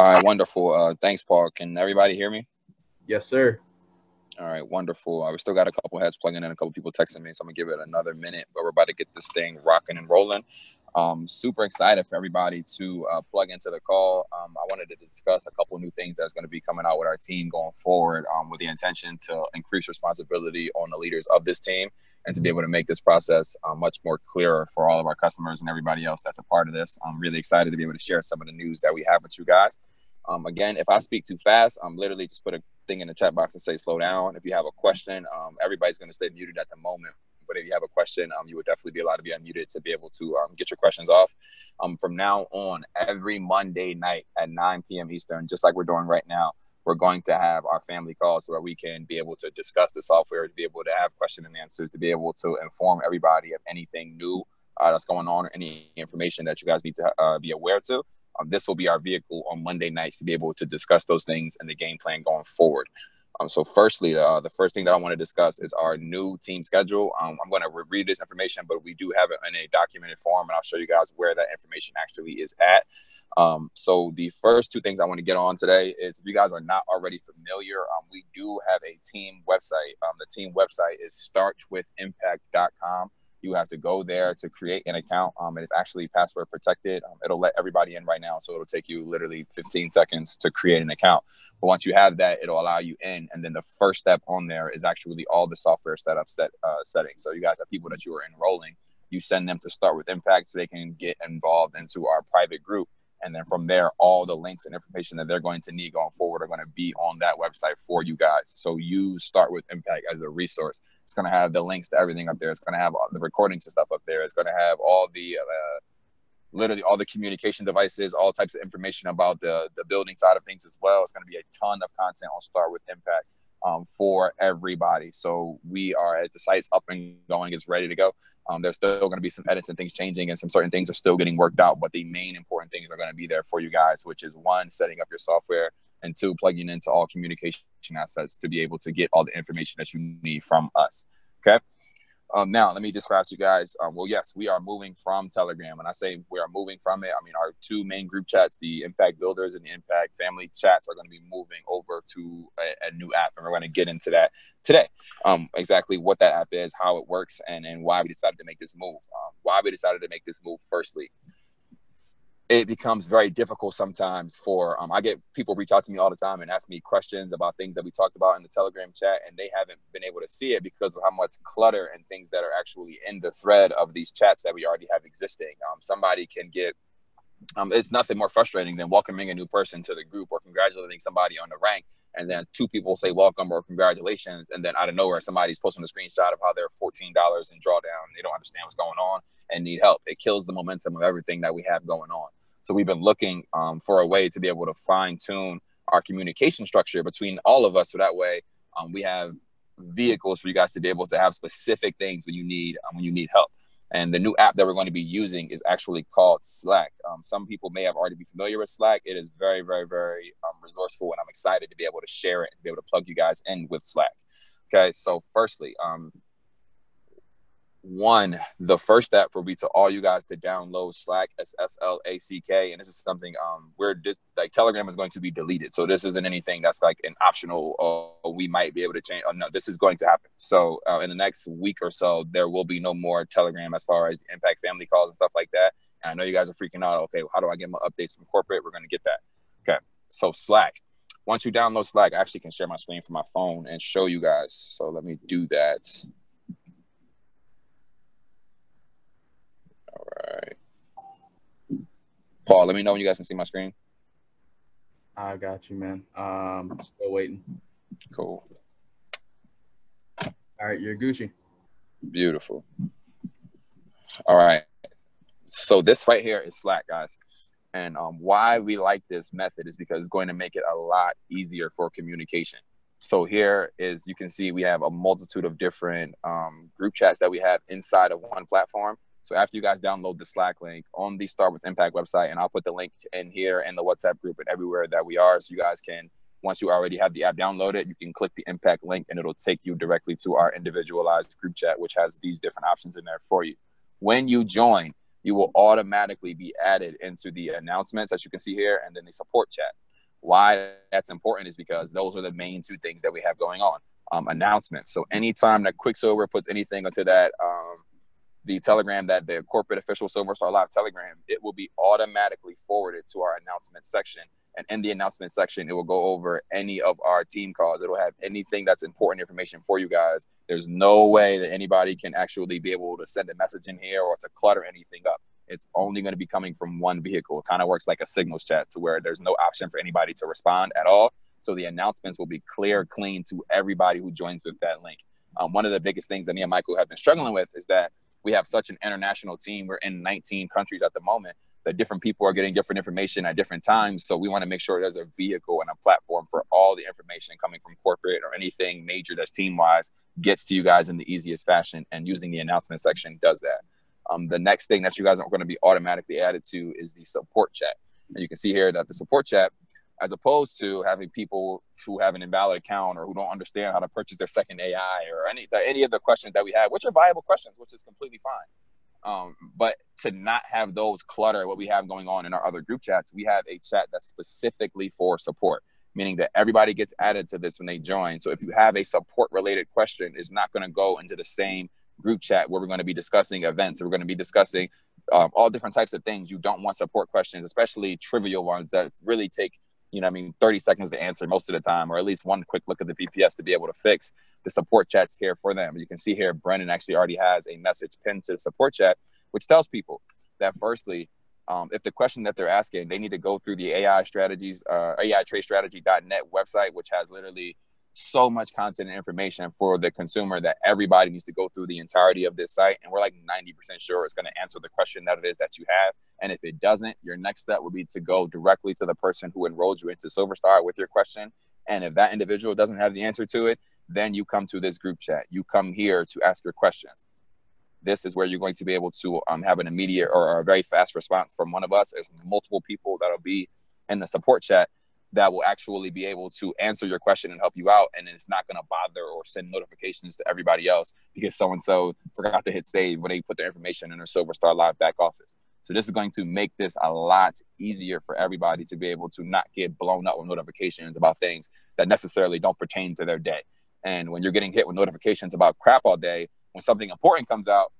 All right, wonderful. Thanks, Paul. Can everybody hear me? Yes, sir. All right, wonderful. We still got a couple heads plugging in, a couple people texting me, so I'm gonna give it another minute. But we're about to get this thing rocking and rolling. Super excited for everybody to plug into the call. I wanted to discuss a couple new things that's going to be coming out with our team going forward, with the intention to increase responsibility on the leaders of this team and to be able to make this process much more clearer for all of our customers and everybody else that's a part of this. I'm really excited to be able to share some of the news that we have with you guys. Again, if I speak too fast, I'm literally just put a thing in the chat box and say slow down. If you have a question, everybody's going to stay muted at the moment. But if you have a question, you would definitely be allowed to be unmuted to be able to get your questions off. From now on, every Monday night at 9 p.m. Eastern, just like we're doing right now, we're going to have our family calls where we can be able to discuss the software, to be able to have question and answers, to be able to inform everybody of anything new that's going on, or any information that you guys need to be aware to. This will be our vehicle on Monday nights to be able to discuss those things and the game plan going forward. So firstly, the first thing that I want to discuss is our new team schedule. I'm going to read this information, but we do have it in a documented form, and I'll show you guys where that information actually is at. So the first two things I want to get on today is, if you guys are not already familiar, we do have a team website. The team website is startwithimpact.com. You have to go there to create an account. It's actually password protected. It'll let everybody in right now. So it'll take you literally 15 seconds to create an account. But once you have that, it'll allow you in. And then the first step on there is actually all the software settings. So you guys have people that you are enrolling. You send them to Start with Impact so they can get involved into our private group. And then from there, all the links and information that they're going to need going forward are going to be on that website for you guys. So you Start with Impact as a resource. It's going to have the links to everything up there. It's going to have all the recordings and stuff up there. It's going to have all the literally all the communication devices, all types of information about the building side of things as well. It's going to be a ton of content on Start with Impact for everybody. So we are at the site's up and going. It's ready to go. There's still going to be some edits and things changing, and some certain things are still getting worked out. But the main important things are going to be there for you guys, which is, one, setting up your software, and two, plugging into all communication assets to be able to get all the information that you need from us. Okay. Now, let me describe to you guys. Well, yes, we are moving from Telegram. When I say we are moving from it, I mean our two main group chats, the Impact Builders and the Impact Family chats, are going to be moving over to a new app. And we're going to get into that today. Exactly what that app is, how it works, and why we decided to make this move. Firstly, it becomes very difficult sometimes for, I get people reach out to me all the time and ask me questions about things that we talked about in the Telegram chat, and they haven't been able to see it because of how much clutter and things that are actually in the thread of these chats that we already have existing. Somebody can get, it's nothing more frustrating than welcoming a new person to the group or congratulating somebody on the rank, and then two people say welcome or congratulations, and then out of nowhere somebody's posting a screenshot of how they're $14 in drawdown. They don't understand what's going on and need help. It kills the momentum of everything that we have going on. So we've been looking for a way to be able to fine tune our communication structure between all of us. So that way we have vehicles for you guys to be able to have specific things when you need help. And the new app that we're going to be using is actually called Slack. Some people may have already be familiar with Slack. It is very, very, very resourceful, and I'm excited to be able to share it and to be able to plug you guys in with Slack. Okay, so firstly, the first step will be to all you guys to download Slack, SLACK, and this is something Telegram is going to be deleted. So this isn't anything that's like an optional, we might be able to change. No, this is going to happen. So in the next week or so, there will be no more Telegram as far as the Impact family calls and stuff like that. And I know you guys are freaking out. Okay, how do I get my updates from corporate? We're going to get that. Okay, so Slack. Once you download Slack, I actually can share my screen from my phone and show you guys. So let me do that. All right. Paul, let me know when you guys can see my screen. I got you, man. Still waiting. Cool. All right, you're Gucci. Beautiful. All right. So this right here is Slack, guys. And why we like this method is because it's going to make it a lot easier for communication. So here is, you can see we have a multitude of different group chats that we have inside of one platform. So after you guys download the Slack link on the Start with Impact website, and I'll put the link in here in the WhatsApp group and everywhere that we are. So you guys can, once you already have the app downloaded, you can click the Impact link and it'll take you directly to our individualized group chat, which has these different options in there for you. When you join, you will automatically be added into the announcements, as you can see here, and then the support chat. Why that's important is because those are the main two things that we have going on. Announcements. So anytime that Quicksilver puts anything onto that the Telegram, that the corporate official Silver Star Live Telegram, it will be automatically forwarded to our announcement section. And in the announcement section, it will go over any of our team calls. It'll have anything that's important information for you guys. There's no way that anybody can actually be able to send a message in here or to clutter anything up. It's only going to be coming from one vehicle. It kind of works like a signals chat, to where there's no option for anybody to respond at all. So the announcements will be clear, clean to everybody who joins with that link. One of the biggest things that me and Michael have been struggling with is that we have such an international team. We're in 19 countries at the moment, that different people are getting different information at different times. So we want to make sure there's a vehicle and a platform for all the information coming from corporate or anything major that's team-wise gets to you guys in the easiest fashion, and using the announcement section does that. The next thing that you guys are going to be automatically added to is the support chat. And you can see here that the support chat, as opposed to having people who have an invalid account or who don't understand how to purchase their second AI or any of the questions that we have, which are viable questions, which is completely fine. But to not have those clutter what we have going on in our other group chats, we have a chat that's specifically for support, meaning that everybody gets added to this when they join. So if you have a support related question, it's not going to go into the same group chat where we're going to be discussing events. We're going to be discussing all different types of things. You don't want support questions, especially trivial ones that really take 30 seconds to answer most of the time, or at least one quick look at the VPS to be able to fix. The support chat's here for them. You can see here, Brennan actually already has a message pinned to the support chat, which tells people that firstly, if the question that they're asking, they need to go through the AI strategies, AITradeStrategy.net website, which has literally so much content and information for the consumer that everybody needs to go through the entirety of this site. And we're like 90% sure it's going to answer the question that it is that you have. And if it doesn't, your next step would be to go directly to the person who enrolled you into SilverStar with your question. And if that individual doesn't have the answer to it, then you come to this group chat. You come here to ask your questions. This is where you're going to be able to have an immediate or a very fast response from one of us. There's multiple people that'll be in the support chat that will actually be able to answer your question and help you out. And it's not going to bother or send notifications to everybody else because so-and-so forgot to hit save when they put their information in their SilverStar Live back office. So this is going to make this a lot easier for everybody to be able to not get blown up with notifications about things that necessarily don't pertain to their day. And when you're getting hit with notifications about crap all day, when something important comes out,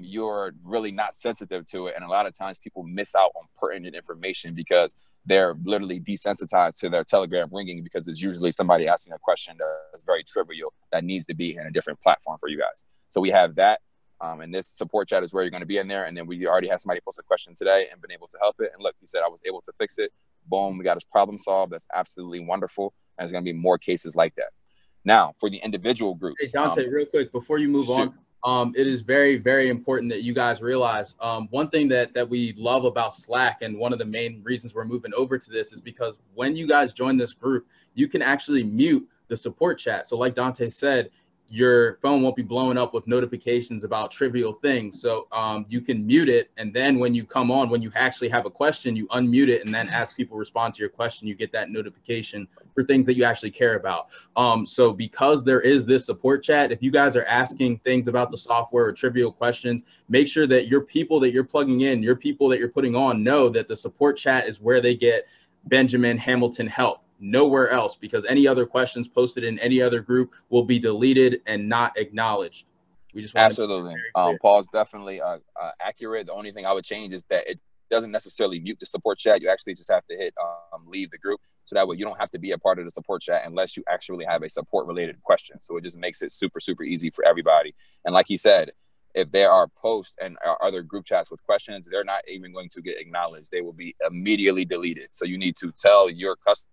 you're really not sensitive to it. And a lot of times people miss out on pertinent information because they're literally desensitized to their Telegram ringing, because it's usually somebody asking a question that's very trivial that needs to be in a different platform for you guys. So we have that. And this support chat is where you're going to be in there. And then we already had somebody post a question today and been able to help it. And look, he said, I was able to fix it. Boom. We got his problem solved. That's absolutely wonderful. And there's going to be more cases like that. Now, for the individual groups. Hey, Dante, real quick, before you move on, it is very, very important that you guys realize one thing that we love about Slack, and one of the main reasons we're moving over to this, is because when you guys join this group, you can actually mute the support chat. So like Dante said, your phone won't be blowing up with notifications about trivial things. So you can mute it. And then when you come on, when you actually have a question, you unmute it. And then as people respond to your question, you get that notification for things that you actually care about. So because there is this support chat, if you guys are asking things about the software or trivial questions, make sure that your people that you're plugging in, your people that you're putting on, know that the support chat is where they get Benjamin Hamilton help. Nowhere else, because any other questions posted in any other group will be deleted and not acknowledged. We just want absolutely. Paul's definitely accurate. The only thing I would change is that it doesn't necessarily mute the support chat. You actually just have to hit leave the group, so that way you don't have to be a part of the support chat unless you actually have a support related question. So it just makes it super, super easy for everybody. And like he said, if there are posts and other group chats with questions, they're not even going to get acknowledged. They will be immediately deleted. So you need to tell your customers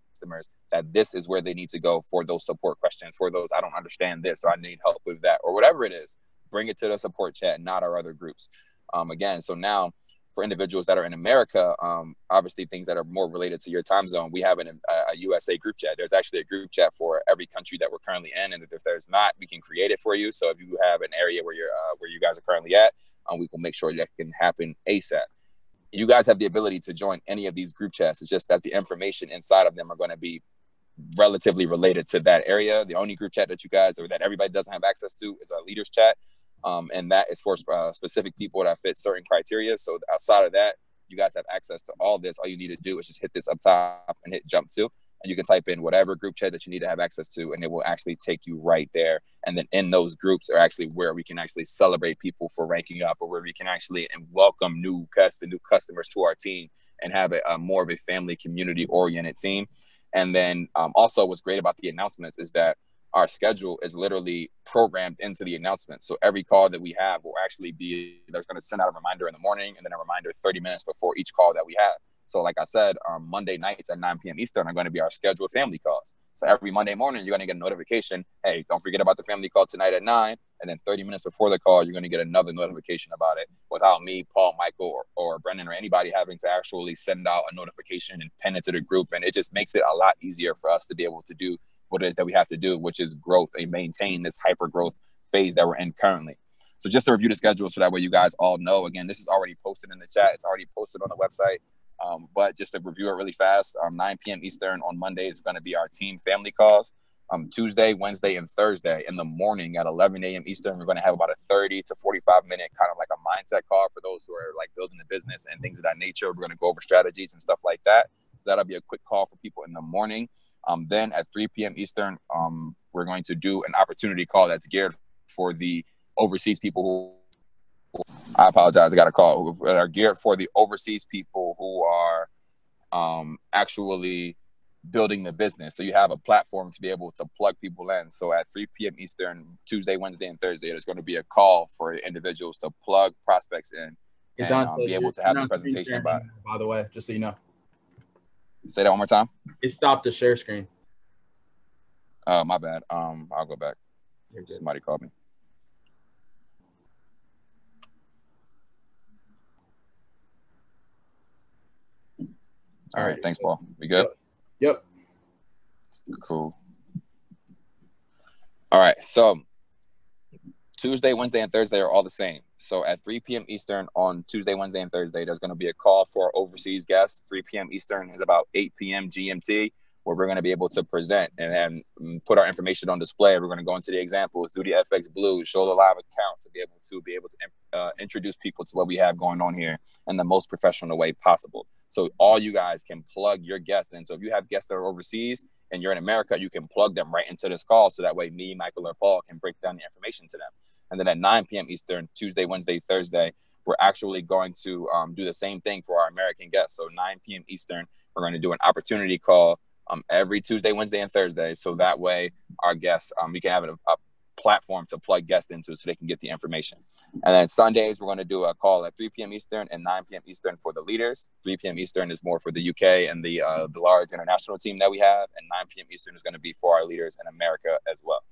that this is where they need to go for those support questions, for those, I don't understand this, or I need help with that, or whatever it is. Bring it to the support chat, not our other groups. Again, so now for individuals that are in America, obviously things that are more related to your time zone, we have a USA group chat. There's actually a group chat for every country that we're currently in, and if there's not, we can create it for you. So if you have an area where you guys are currently at, we will make sure that can happen ASAP. You guys have the ability to join any of these group chats. It's just that the information inside of them are going to be relatively related to that area. The only group chat that you guys, or that everybody doesn't have access to, is our leaders chat. And that is for specific people that fit certain criteria. So outside of that, you guys have access to all this. All you need to do is just hit this up top and hit jump to, and you can type in whatever group chat that you need to have access to, and it will actually take you right there. And then in those groups are actually where we can actually celebrate people for ranking up, or where we can actually welcome new customers to our team and have a more of a family community oriented team. And then also what's great about the announcements is that our schedule is literally programmed into the announcement. So every call that we have will actually be, they're going to send out a reminder in the morning and then a reminder 30 minutes before each call that we have. So like I said, Monday nights at 9 p.m. Eastern are going to be our scheduled family calls. So every Monday morning, you're going to get a notification. Hey, don't forget about the family call tonight at 9. And then 30 minutes before the call, you're going to get another notification about it without me, Paul, Michael, or Brendan, or anybody having to actually send out a notification and pin it to the group. And it just makes it a lot easier for us to be able to do what it is that we have to do, which is growth and maintain this hyper growth phase that we're in currently. So just to review the schedule so that way you guys all know, again, this is already posted in the chat. It's already posted on the website. But just to review it really fast, 9 p.m. Eastern on Monday is going to be our team family calls. Tuesday, Wednesday, and Thursday in the morning at 11 a.m. Eastern, we're going to have about a 30 to 45 minute kind of like a mindset call for those who are like building a business and things of that nature. We're going to go over strategies and stuff like that. So that'll be a quick call for people in the morning. Then at 3 p.m. Eastern, we're going to do an opportunity call that's geared for the overseas people who, I apologize, I got a call, that are geared for the overseas people who are actually building the business. So you have a platform to be able to plug people in. So at 3 p.m. Eastern, Tuesday, Wednesday, and Thursday, there's going to be a call for individuals to plug prospects in and be able to have the presentation about. By the way, just so you know. Say that one more time. It stopped the share screen. My bad. I'll go back. Somebody called me. All right. Thanks, Paul. We good? Yep. Cool. All right. So Tuesday, Wednesday, and Thursday are all the same. So at 3 p.m. Eastern on Tuesday, Wednesday, and Thursday, there's going to be a call for overseas guests. 3 p.m. Eastern is about 8 p.m. GMT, where we're going to be able to present and put our information on display. We're going to go into the examples, do the FX Blues, show the live account to be able to introduce people to what we have going on here in the most professional way possible. So all you guys can plug your guests in. So if you have guests that are overseas and you're in America, you can plug them right into this call. So that way me, Michael, or Paul can break down the information to them. And then at 9 p.m. Eastern, Tuesday, Wednesday, Thursday, we're actually going to do the same thing for our American guests. So 9 p.m. Eastern, we're going to do an opportunity call every Tuesday, Wednesday, and Thursday. So that way our guests, we can have a platform to plug guests into so they can get the information. And then Sundays, we're going to do a call at 3 p.m. Eastern and 9 p.m. Eastern for the leaders. 3 p.m. Eastern is more for the UK and the large international team that we have. And 9 p.m. Eastern is going to be for our leaders in America as well.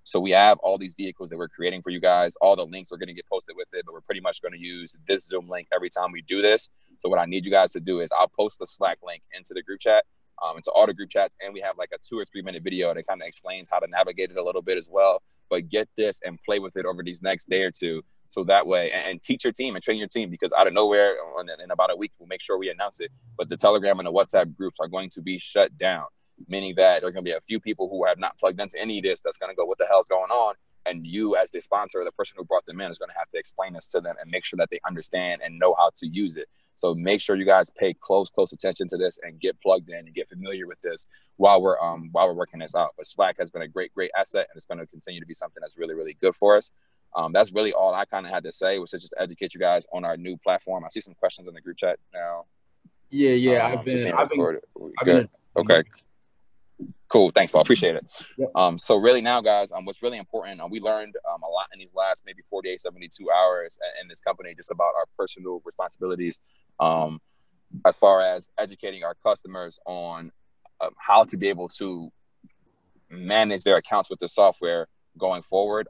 So we have all these vehicles that we're creating for you guys. All the links are going to get posted with it, but we're pretty much going to use this Zoom link every time we do this. So what I need you guys to do is I'll post the Slack link into the group chat, into all the group chats, and we have like a 2 or 3 minute video that kind of explains how to navigate it a little bit as well. But get this and play with it over these next day or two. So that way, and teach your team and train your team, because out of nowhere in about a week, we'll make sure we announce it. But the Telegram and the WhatsApp groups are going to be shut down, meaning that there are going to be a few people who have not plugged into any of this that's going to go, what the hell's going on? And you as the sponsor or the person who brought them in is going to have to explain this to them and make sure that they understand and know how to use it. So make sure you guys pay close attention to this and get plugged in and get familiar with this while we're working this out. But Slack has been a great asset, and it's going to continue to be something that's really good for us. That's really all I kind of had to say, was to just educate you guys on our new platform. I see some questions in the group chat now. Yeah. I've been okay. Cool. Thanks, Paul. Appreciate it. Yep. So really now, guys, what's really important, we learned a lot in these last maybe 48, 72 hours in this company, just about our personal responsibilities as far as educating our customers on how to be able to manage their accounts with the software going forward.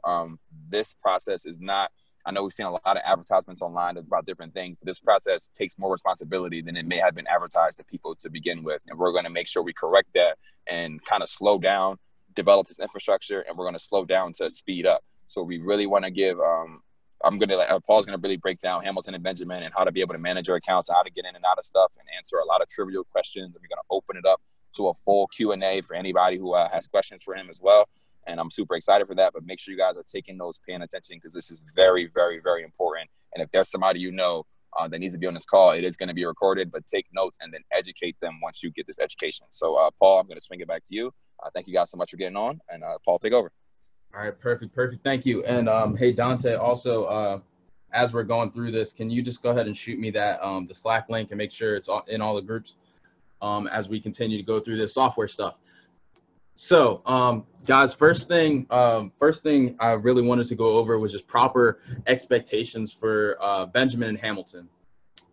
This process is not, I know we've seen a lot of advertisements online about different things, but this process takes more responsibility than it may have been advertised to people to begin with. And we're going to make sure we correct that and kind of slow down, develop this infrastructure, and we're going to slow down to speed up. So we really want to give, Paul's going to really break down Hamilton and Benjamin and how to be able to manage your accounts, and how to get in and out of stuff and answer a lot of trivial questions. And we're going to open it up to a full Q&A for anybody who has questions for him as well. And I'm super excited for that. But make sure you guys are taking notes, paying attention, because this is very important. And if there's somebody you know that needs to be on this call. It is going to be recorded, but take notes and then educate them once you get this education. So, Paul, I'm going to swing it back to you. Thank you guys so much for getting on, and Paul, take over. All right, perfect. Thank you. And hey, Dante, also, as we're going through this, can you just go ahead and shoot me that the Slack link and make sure it's in all the groups as we continue to go through this software stuff. So, guys, first thing I really wanted to go over was just proper expectations for Benjamin and Hamilton.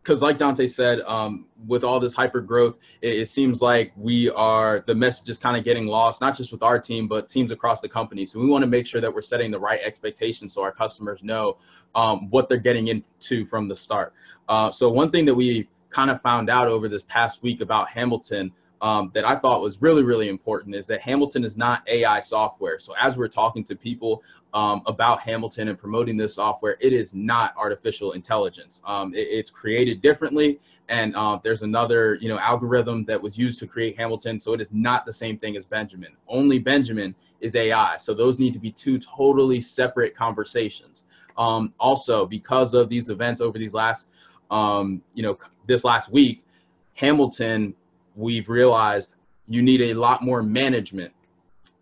Because like Dante said, with all this hyper growth, it seems like the message is kind of getting lost, not just with our team, but teams across the company. So we want to make sure that we're setting the right expectations so our customers know what they're getting into from the start. So one thing that we kind of found out over this past week about Hamilton that I thought was really, really important is that Hamilton is not AI software. So as we're talking to people about Hamilton and promoting this software, it is not artificial intelligence. It's created differently, and there's another algorithm that was used to create Hamilton. So it is not the same thing as Benjamin. Only Benjamin is AI. So those need to be two totally separate conversations. Also, because of these events over these last, this last week, Hamilton, we've realized you need a lot more management,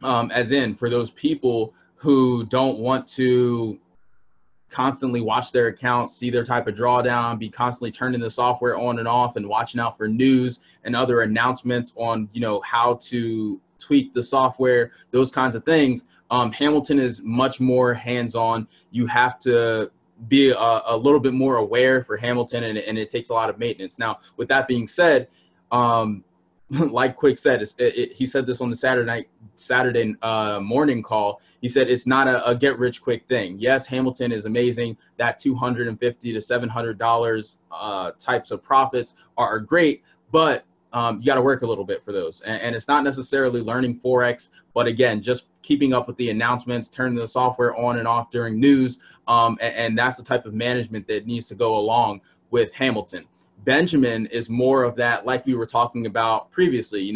as in for those people who don't want to constantly watch their accounts, see their type of drawdown, be constantly turning the software on and off and watching out for news and other announcements on, how to tweak the software, those kinds of things. Hamilton is much more hands-on. You have to be a little bit more aware for Hamilton, and it takes a lot of maintenance. Now, with that being said, like Quick said, he said this on the Saturday morning call. He said it's not a get rich quick thing. Yes, Hamilton is amazing. That $250 to $700 types of profits are great, but you got to work a little bit for those. And it's not necessarily learning Forex, but again, just keeping up with the announcements, turning the software on and off during news. And that's the type of management that needs to go along with Hamilton. Benjamin is more of that, like we were talking about previously,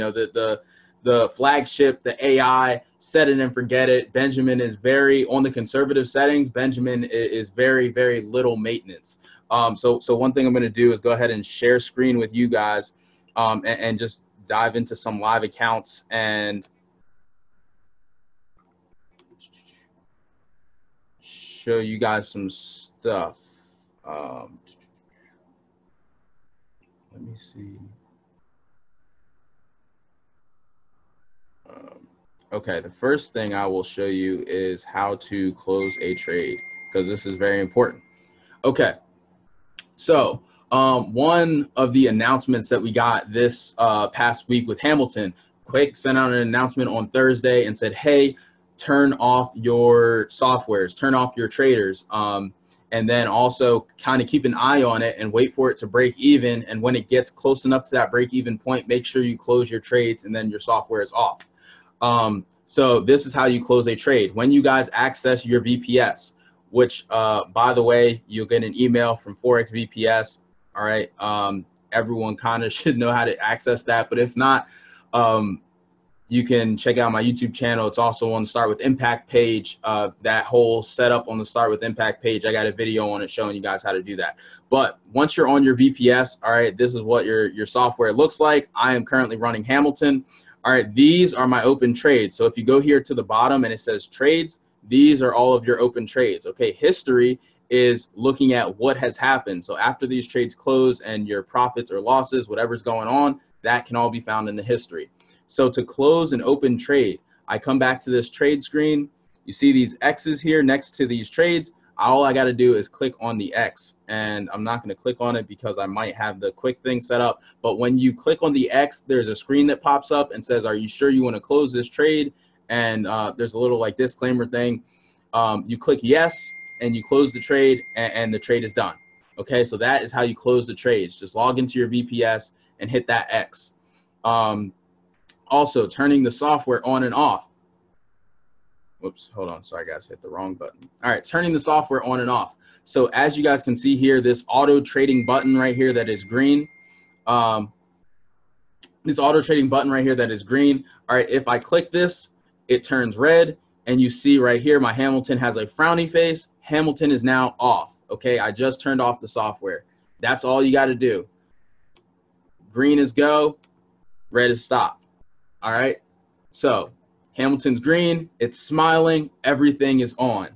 the flagship, the AI, set it and forget it. Benjamin is very on the conservative settings. Benjamin is very, very little maintenance. So one thing I'm going to do is go ahead and share screen with you guys and just dive into some live accounts and show you guys some stuff. Let me see. Okay, the first thing I will show you is how to close a trade, because this is very important. Okay, so one of the announcements that we got this past week with Hamilton, Quick sent out an announcement on Thursday and said, hey, turn off your softwares, turn off your traders. And then also kind of keep an eye on it and wait for it to break even. And when it gets close enough to that break even point, make sure you close your trades and then your software is off. So this is how you close a trade. When you guys access your VPS, which by the way, you'll get an email from Forex VPS. All right. Everyone kind of should know how to access that. But if not, you can check out my YouTube channel. It's also on the Start with Impact page. That whole setup on the Start with Impact page, I got a video on it showing you guys how to do that. But once you're on your VPS, all right, this is what your software looks like. I am currently running Hamilton. All right, these are my open trades. So if you go here to the bottom and it says trades, these are all of your open trades. Okay, history is looking at what has happened. So after these trades close and your profits or losses, whatever's going on, that can all be found in the history. So to close an open trade, I come back to this trade screen. You see these X's here next to these trades. All I got to do is click on the X, and I'm not going to click on it because I might have the quick thing set up. But when you click on the X, there's a screen that pops up and says, are you sure you want to close this trade? And there's a little like disclaimer thing. You click yes, and you close the trade, and the trade is done. Okay, so that is how you close the trades. Just log into your VPS and hit that X. Also, turning the software on and off. Whoops, hold on. Sorry, guys, hit the wrong button. All right, turning the software on and off. So as you guys can see here, this auto trading button right here that is green. This auto trading button right here that is green. All right, if I click this, it turns red. And you see right here, my Hamilton has a frowny face. Hamilton is now off. Okay, I just turned off the software. That's all you got to do. Green is go, red is stop. All right. So Hamilton's green, it's smiling, everything is on.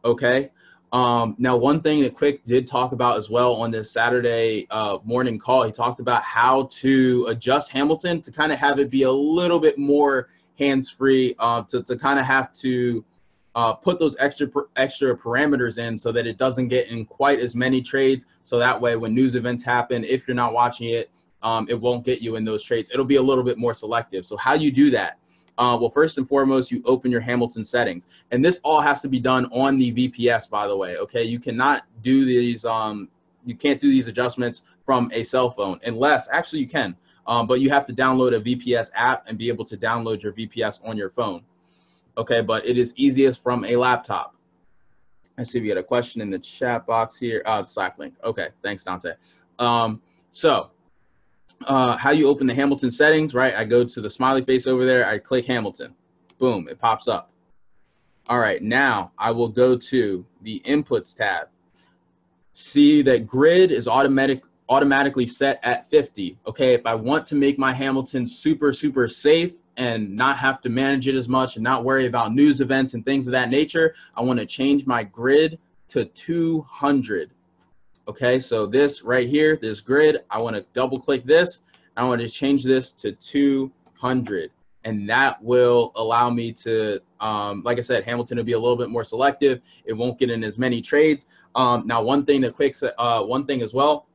Okay. Now, one thing that Quick did talk about as well on this Saturday morning call, he talked about how to adjust Hamilton to kind of have it be a little bit more hands-free, to kind of have to put those extra parameters in so that it doesn't get in quite as many trades. So that way, when news events happen, if you're not watching it, it won't get you in those trades. It'll be a little bit more selective. So how you do that? Well, first and foremost, you open your Hamilton settings, and this all has to be done on the VPS, by the way. Okay, you cannot do these. You can't do these adjustments from a cell phone, unless actually you can, but you have to download a VPS app and be able to download your VPS on your phone. Okay, but it is easiest from a laptop. I see we got a question in the chat box here. Slack link. Okay, thanks, Dante. So how you open the Hamilton settings, right? I go to the smiley face over there. I click Hamilton. Boom, it pops up. All right, now I will go to the Inputs tab. See that grid is automatically set at 50. Okay, if I want to make my Hamilton super safe and not have to manage it as much and not worry about news events and things of that nature, I want to change my grid to 200. Okay, so this right here, this grid, I want to double click this. I want to change this to 200. And that will allow me to, like I said, Hamilton will be a little bit more selective. It won't get in as many trades. Now, one thing as well,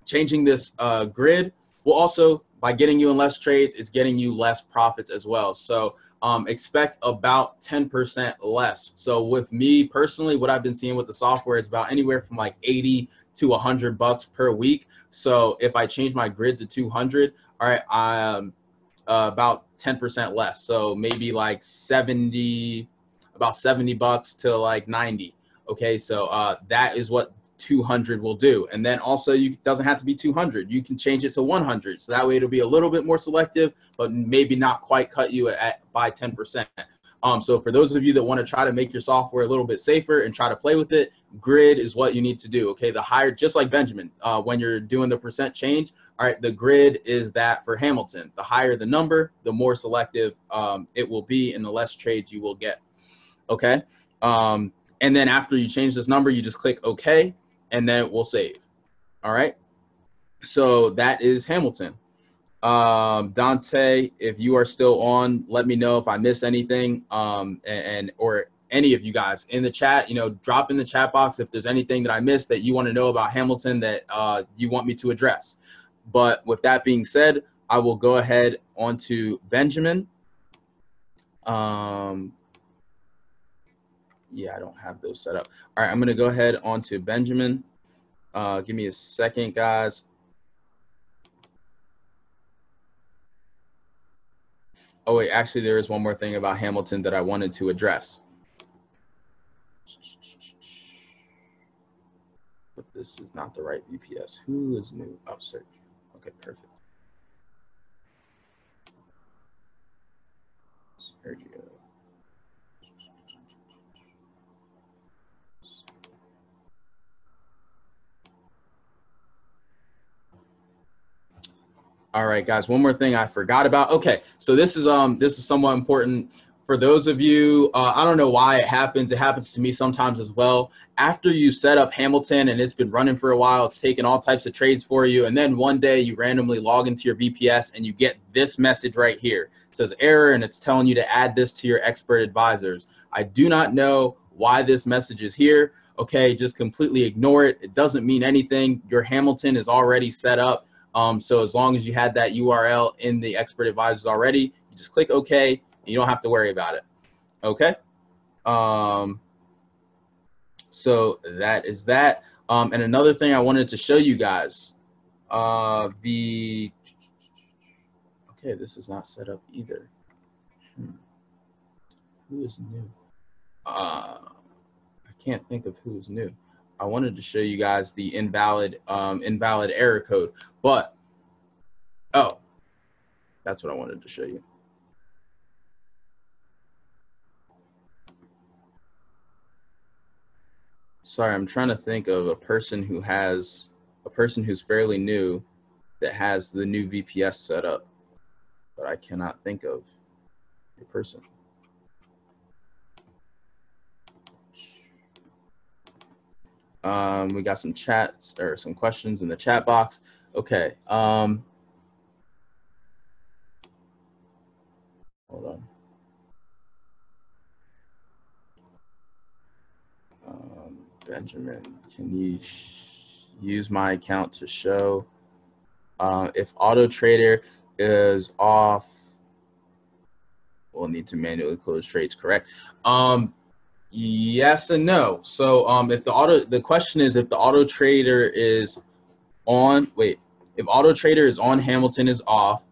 changing this grid will also, by getting you in less trades, it's getting you less profits as well. So expect about 10% less. So with me personally, what I've been seeing with the software is about anywhere from like 80 to $100 per week. So if I change my grid to 200, all right, about 10% less. So maybe like about $70 to like 90. Okay, so that is what 200 will do. And then also, you doesn't have to be 200. You can change it to 100. So that way it'll be a little bit more selective, but maybe not quite cut you by 10%. So for those of you that want to try to make your software a little bit safer and try to play with it, grid is what you need to do. Okay, the higher, just like Benjamin, when you're doing the percent change, all right, the grid is that for Hamilton. The higher the number, the more selective it will be and the less trades you will get. Okay, and then after you change this number, you just click OK, and then it will save. All right, so that is Hamilton. Dante, if you are still on, let me know if I miss anything, or any of you guys in the chat, drop in the chat box if there's anything that I missed that you want to know about Hamilton that you want me to address. But with that being said, I will go ahead onto Benjamin. Yeah, I don't have those set up. All right, I'm going to go ahead onto Benjamin. Give me a second, guys. Oh, wait, actually, there is one more thing about Hamilton that I wanted to address. But this is not the right VPS. Who is new? Oh, search. Okay, perfect. Sergio. All right, guys, one more thing I forgot about. Okay, so this is somewhat important for those of you. I don't know why it happens. It happens to me sometimes as well. After you set up Hamilton and it's been running for a while, it's taken all types of trades for you, and then one day you randomly log into your VPS and you get this message right here. It says error, and it's telling you to add this to your expert advisors. I do not know why this message is here. Okay, just completely ignore it. It doesn't mean anything. Your Hamilton is already set up. So as long as you had that URL in the expert advisors already, you just click OK. And you don't have to worry about it. Okay. So that is that. And another thing I wanted to show you guys, okay, this is not set up either. Who is new? I can't think of who's new. I wanted to show you guys the invalid error code, but oh, that's what I wanted to show you. Sorry, I'm trying to think of a person who has a person who's fairly new that has the new VPS set up, but I cannot think of a person. We got some chats or some questions in the chat box. Okay. Hold on. Benjamin, can you use my account to show if Auto Trader is off? We'll need to manually close trades, correct? Yes and no. So if the question is if the Auto Trader is on, if Auto Trader is on, Hamilton is off,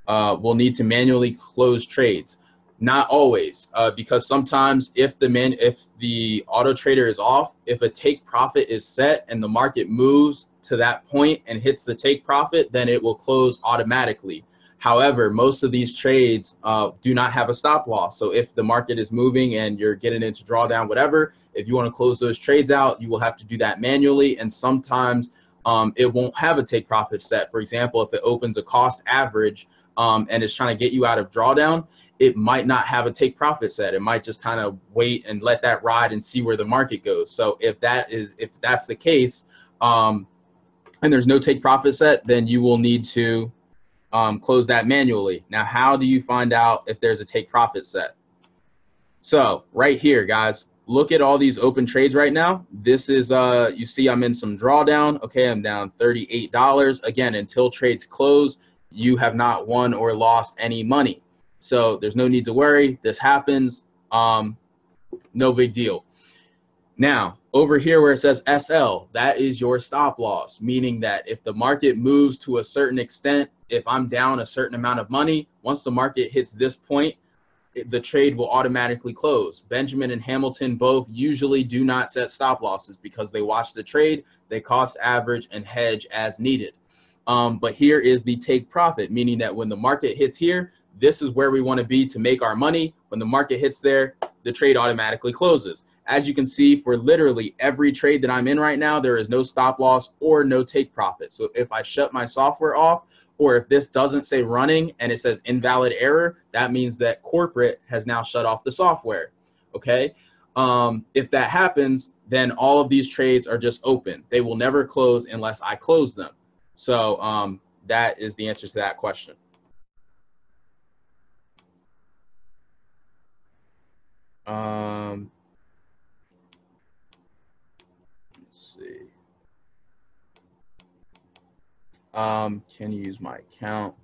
we'll need to manually close trades. Not always, because sometimes if the Auto Trader is off, if a take profit is set and the market moves to that point and hits the take profit, then it will close automatically. However, most of these trades do not have a stop loss. So if the market is moving and you're getting into drawdown, whatever, if you want to close those trades out, you will have to do that manually. And sometimes it won't have a take profit set. For example, if it opens a cost average and is trying to get you out of drawdown, it might not have a take profit set. It might just kind of wait and let that ride and see where the market goes. So if that's the case, and there's no take profit set, then you will need to close that manually. Now, how do you find out if there's a take profit set? So right here, guys, look at all these open trades right now. This is, you see I'm in some drawdown. Okay, I'm down $38. Again, until trades close, you have not won or lost any money. So there's no need to worry. This happens. No big deal. Now, over here where it says SL, that is your stop loss, meaning that if the market moves to a certain extent, if I'm down a certain amount of money, once the market hits this point, the trade will automatically close. Benjamin and Hamilton both usually do not set stop losses because they watch the trade, they cost average and hedge as needed. But here is the take profit, meaning that when the market hits here, this is where we want to be to make our money. When the market hits there, the trade automatically closes. As you can see, for literally every trade that I'm in right now, there is no stop loss or no take profit. So if I shut my software off, or if this doesn't say running and it says invalid error, that means that corporate has now shut off the software. Okay. If that happens, then all of these trades are just open. They will never close unless I close them. So that is the answer to that question. Let's see. Can you use my account?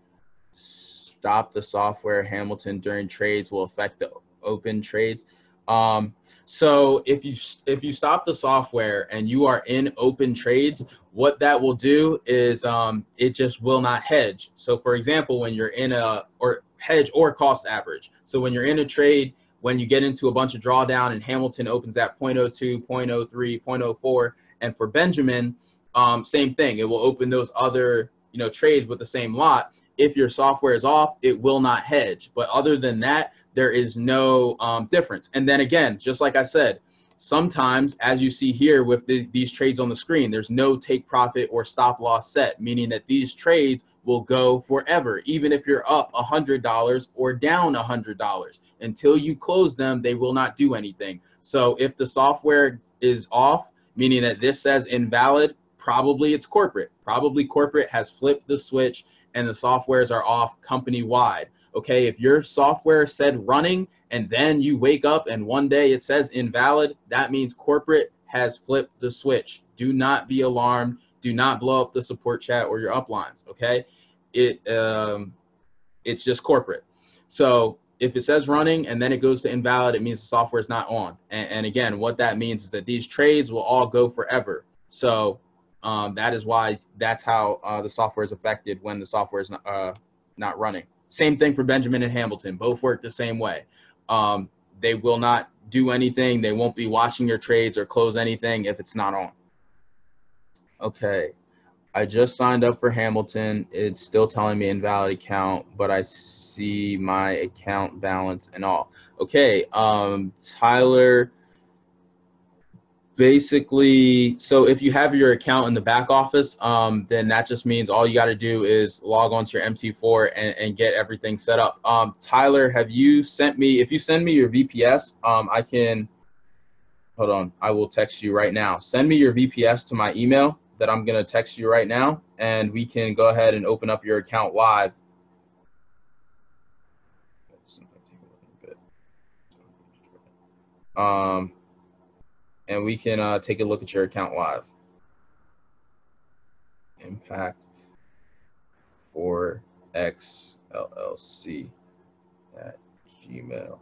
Stop the software, Hamilton, during trades will affect the open trades. So if you stop the software and you are in open trades, what that will do is it just will not hedge. So for example, when you're in or hedge or cost average. So when you're in a trade, when you get into a bunch of drawdown and Hamilton opens at 0.02, 0.03, 0.04, and for Benjamin, same thing. It will open those other trades with the same lot. If your software is off, it will not hedge. But other than that, there is no difference. And then again, just like I said, sometimes, as you see here with these trades on the screen, there's no take profit or stop loss set, meaning that these trades will go forever. Even if you're up $100 or down $100, until you close them, they will not do anything. So if the software is off, meaning that this says invalid, probably it's corporate. Probably corporate has flipped the switch and the softwares are off company-wide. Okay, if your software said running and then you wake up and one day it says invalid, that means corporate has flipped the switch. Do not be alarmed. Do not blow up the support chat or your uplines, okay? It's just corporate. So if it says running and then it goes to invalid, it means the software is not on. And again, what that means is that these trades will all go forever. So that is why that's how the software is affected when the software is not running. Same thing for Benjamin and Hamilton. Both work the same way. They will not do anything. They won't be watching your trades or close anything if it's not on. Okay. I just signed up for Hamilton. It's still telling me invalid account, but I see my account balance and all. Okay. Tyler Basically, so if you have your account in the back office, then that just means all you got to do is log on to your MT4 and get everything set up. Tyler, have you sent me, if you send me your VPS, I can, hold on, I will text you right now. Send me your VPS to my email that I'm going to text you right now, and we can go ahead and open up your account live. And we can take a look at your account live. I.M.P.A.C.T. 4X LLC at gmail.com.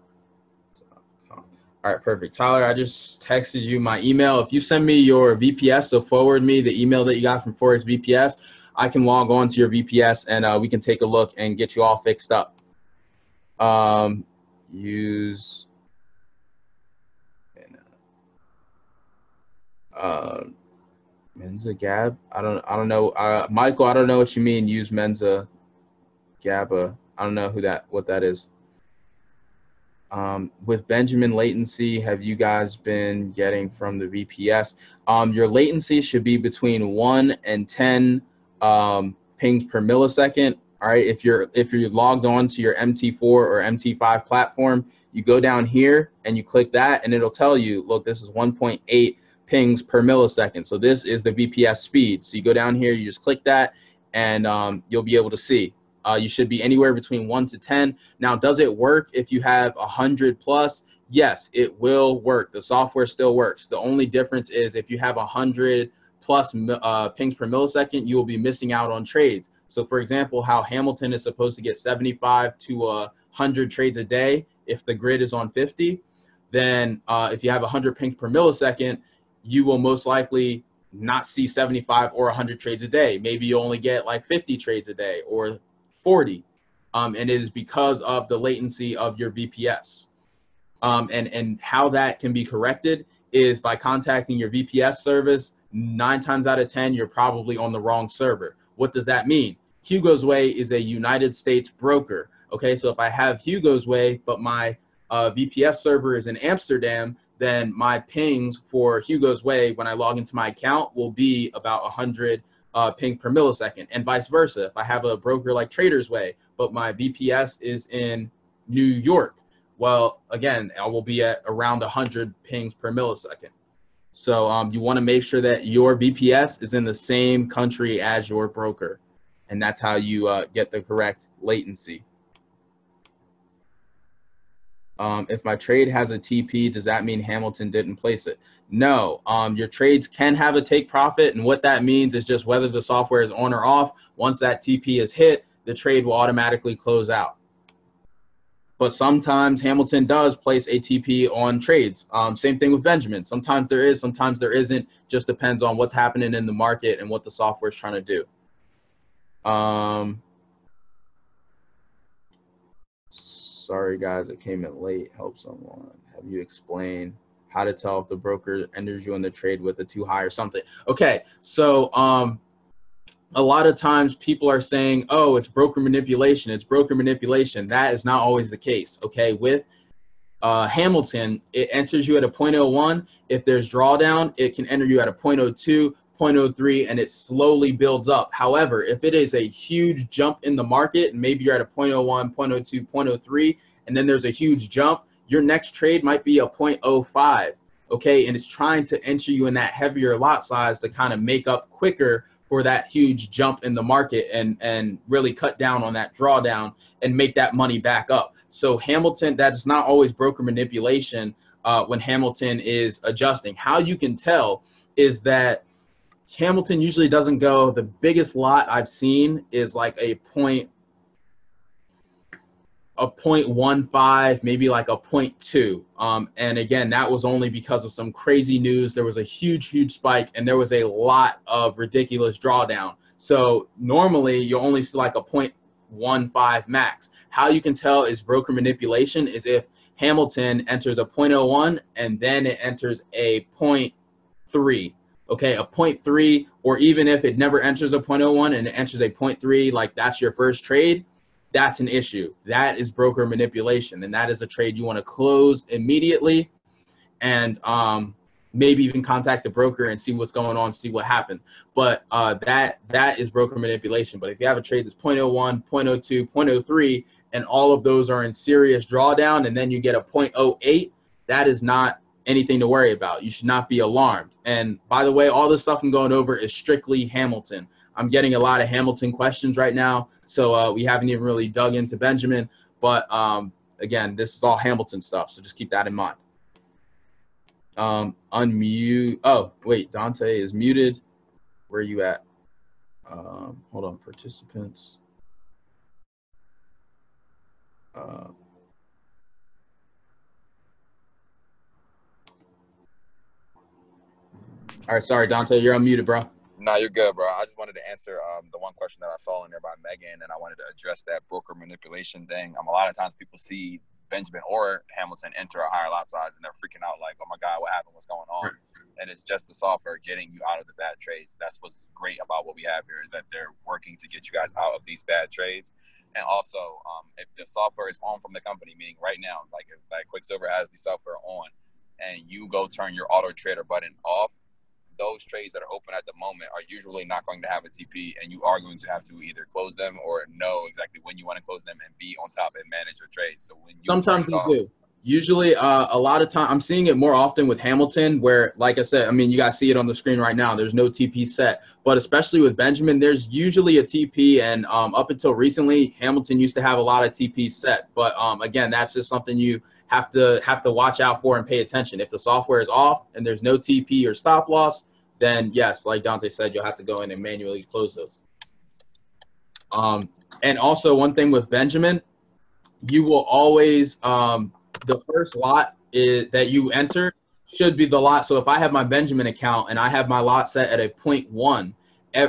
All right, perfect. Tyler, I just texted you my email. If you send me your VPS, so forward me the email that you got from Forex VPS, I can log on to your VPS and we can take a look and get you all fixed up. Use Mensa Gab. I don't know. Michael, I don't know what you mean. Use Mensa GABA. I don't know what that is. With Benjamin latency, have you guys been getting from the VPS? Your latency should be between 1 and 10 pings per millisecond. All right. If you're logged on to your MT4 or MT5 platform, you go down here and you click that, and it'll tell you, look, this is 1.8 pings per millisecond. So this is the VPS speed. So you go down here, you just click that, and you'll be able to see. You should be anywhere between 1 to 10. Now, does it work if you have 100 plus? Yes, it will work. The software still works. The only difference is if you have 100 plus pings per millisecond, you will be missing out on trades. So for example, how Hamilton is supposed to get 75 to 100 trades a day if the grid is on 50, then if you have 100 pings per millisecond, you will most likely not see 75 or 100 trades a day. Maybe you only get like 50 trades a day or 40, and it is because of the latency of your VPS. And how that can be corrected is by contacting your VPS service. 9 times out of 10, you're probably on the wrong server. What does that mean? Hugo's Way is a United States broker. Okay, so if I have Hugo's Way, but my VPS server is in Amsterdam, then my pings for Hugo's Way when I log into my account will be about 100 ping per millisecond, and vice versa. If I have a broker like Trader's Way, but my VPS is in New York, well, again, I will be at around 100 pings per millisecond. So you want to make sure that your VPS is in the same country as your broker, and that's how you get the correct latency. If my trade has a TP, does that mean Hamilton didn't place it? No, your trades can have a take profit, and what that means is just whether the software is on or off. Once that TP is hit, the trade will automatically close out. But sometimes Hamilton does place a TP on trades. Same thing with Benjamin. Sometimes there is, sometimes there isn't. Just depends on what's happening in the market and what the software is trying to do. Sorry, guys, I came in late. Help someone. Have you explained how to tell if the broker enters you in the trade with a too high or something? Okay, so a lot of times people are saying, oh, it's broker manipulation. It's broker manipulation. That is not always the case. Okay, with Hamilton, it enters you at a 0.01. If there's drawdown, it can enter you at a 0.02, 0.03, and it slowly builds up. However, if it is a huge jump in the market, and maybe you're at a 0.01, 0.02, 0.03, and then there's a huge jump, your next trade might be a 0.05, okay? And it's trying to enter you in that heavier lot size to kind of make up quicker for that huge jump in the market and really cut down on that drawdown and make that money back up. So Hamilton, that's not always broker manipulation when Hamilton is adjusting. How you can tell is that Hamilton usually doesn't go, the biggest lot I've seen is like a 0.15, maybe like a 0.2. And again, that was only because of some crazy news. There was a huge spike and there was a lot of ridiculous drawdown. So normally you only see like a 0.15 max. How you can tell is broker manipulation is if Hamilton enters a 0.01 and then it enters a 0.3. Okay, a 0.3, or even if it never enters a 0.01 and it enters a 0.3, like that's your first trade, that's an issue. That is broker manipulation, and that is a trade you want to close immediately. And maybe even contact the broker and see what's going on, see what happened. But that is broker manipulation. But if you have a trade that's 0.01, 0.02, 0.03, and all of those are in serious drawdown, and then you get a 0.08, that is not anything to worry about. You should not be alarmed. And by the way, all this stuff I'm going over is strictly Hamilton. I'm getting a lot of Hamilton questions right now, so we haven't even really dug into Benjamin. But again, this is all Hamilton stuff, so just keep that in mind. Unmute. Oh, wait, Dante is muted. Where are you at? Hold on, participants. All right, sorry, Dante, you're unmuted, bro. No, you're good, bro. I just wanted to answer the one question that I saw in there by Megan, and I wanted to address that broker manipulation thing. A lot of times people see Benjamin or Hamilton enter a higher lot size, and they're freaking out like, oh, my God, what happened? What's going on? And it's just the software getting you out of the bad trades. That's what's great about what we have here is that they're working to get you guys out of these bad trades. And also, if the software is on from the company, meaning right now, like if Quicksilver has the software on and you go turn your auto trader button off, those trades that are open at the moment are usually not going to have a TP, and you are going to have to either close them or know exactly when you want to close them and be on top and manage your trades. So when you sometimes they do. Usually, a lot of time, I'm seeing it more often with Hamilton, where, like I said, I mean, you guys see it on the screen right now. There's no TP set, but especially with Benjamin, there's usually a TP, and up until recently, Hamilton used to have a lot of TP set. But again, that's just something you have to watch out for and pay attention. If the software is off and there's no TP or stop loss, then yes, like Dante said, you'll have to go in and manually close those. And also one thing with Benjamin, you will always, the first lot that you enter should be the lot. So if I have my Benjamin account and I have my lot set at a 0.1,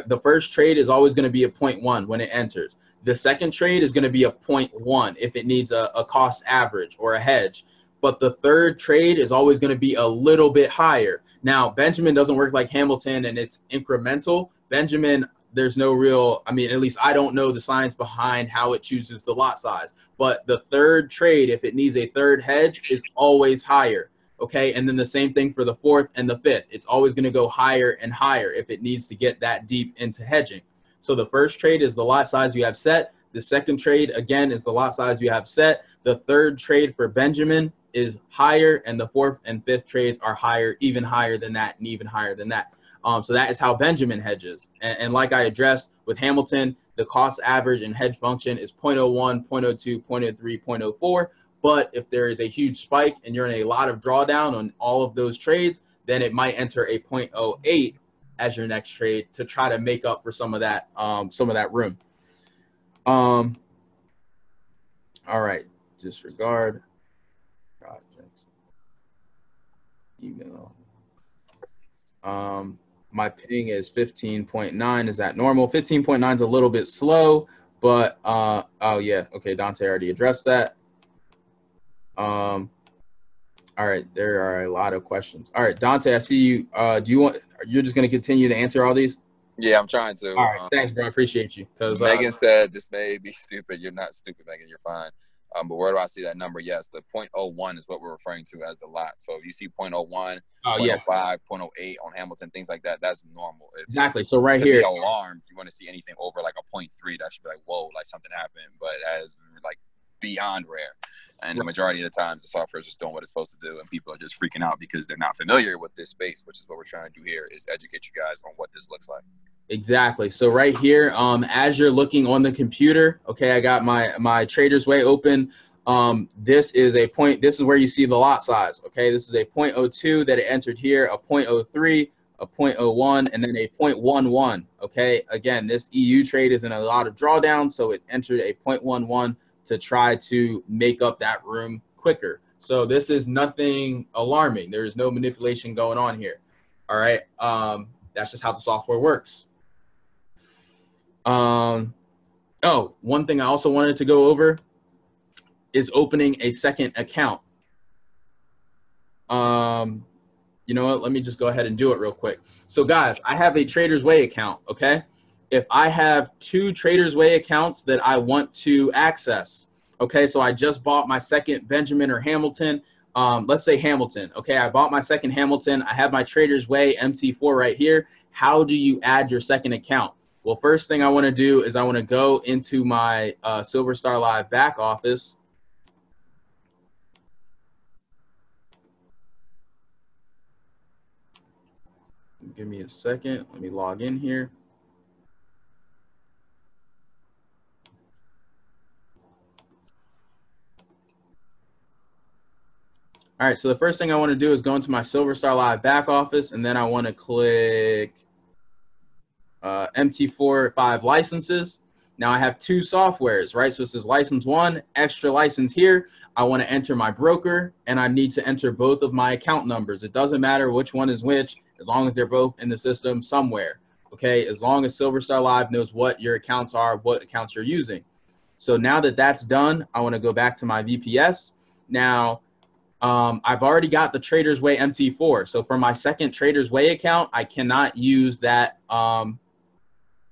the first trade is always going to be a 0.1 when it enters. The second trade is going to be a 0.1 if it needs a cost average or a hedge. But the third trade is always going to be a little bit higher. Now, Benjamin doesn't work like Hamilton and it's incremental. Benjamin, there's no real, I mean, at least I don't know the science behind how it chooses the lot size. But the third trade, if it needs a third hedge, is always higher. Okay, and then the same thing for the fourth and the fifth. It's always going to go higher and higher if it needs to get that deep into hedging. So the first trade is the lot size you have set. The second trade, again, is the lot size you have set. The third trade for Benjamin is higher, and the fourth and fifth trades are higher, even higher than that, and even higher than that. So that is how Benjamin hedges. And like I addressed with Hamilton, the cost average and hedge function is 0.01, 0.02, 0.03, 0.04. But if there is a huge spike and you're in a lot of drawdown on all of those trades, then it might enter a 0.08 as your next trade to try to make up for some of that room. All right, disregard projects, email. My ping is 15.9. Is that normal? 15.9 is a little bit slow, but oh yeah, okay, Dante already addressed that. All right, there are a lot of questions. All right, Dante, I see you. You're just going to continue to answer all these? Yeah, I'm trying to. All right, thanks, bro. I appreciate you. Megan said this may be stupid. You're not stupid, Megan. You're fine. But where do I see that number? Yes, the 0.01 is what we're referring to as the lot. So if you see 0.01, 0.05, 0.08 on Hamilton, things like that, that's normal. Exactly. So right here, to be alarmed, you want to see anything over like a 0.3, that should be like, whoa, like something happened. But as like beyond rare. And the majority of the times, the software is just doing what it's supposed to do, and people are just freaking out because they're not familiar with this space, which is what we're trying to do here, is educate you guys on what this looks like. Exactly. So right here, as you're looking on the computer, okay, I got my Trader's Way open. This is where you see the lot size. Okay, this is a 0.02 that it entered here, a 0.03, a 0.01, and then a 0.11. Okay, again, this EU trade is in a lot of drawdown, so it entered a 0.11 to try to make up that room quicker. So this is nothing alarming. There is no manipulation going on here. All right, that's just how the software works. Oh, one thing I also wanted to go over is opening a second account. You know what? Let me just go ahead and do it real quick. So guys, I have a Trader's Way account, okay? If I have two Trader's Way accounts that I want to access, okay, so I just bought my second Benjamin or Hamilton, let's say Hamilton. Okay, I bought my second Hamilton. I have my Trader's Way MT4 right here. How do you add your second account? Well, first thing I want to do is I want to go into my Silver Star Live back office. Give me a second. Let me log in here. All right, so the first thing I want to do is go into my Silver Star Live back office, and then I want to click MT4 5 licenses. Now I have two softwares, right? So it says license 1, extra license here. I want to enter my broker, and I need to enter both of my account numbers. It doesn't matter which one is which, as long as they're both in the system somewhere, okay? As long as Silver Star Live knows what your accounts are, what accounts you're using. So now that that's done, I want to go back to my VPS. Now, I've already got the Trader's Way MT4. So for my second Trader's Way account, I cannot use that.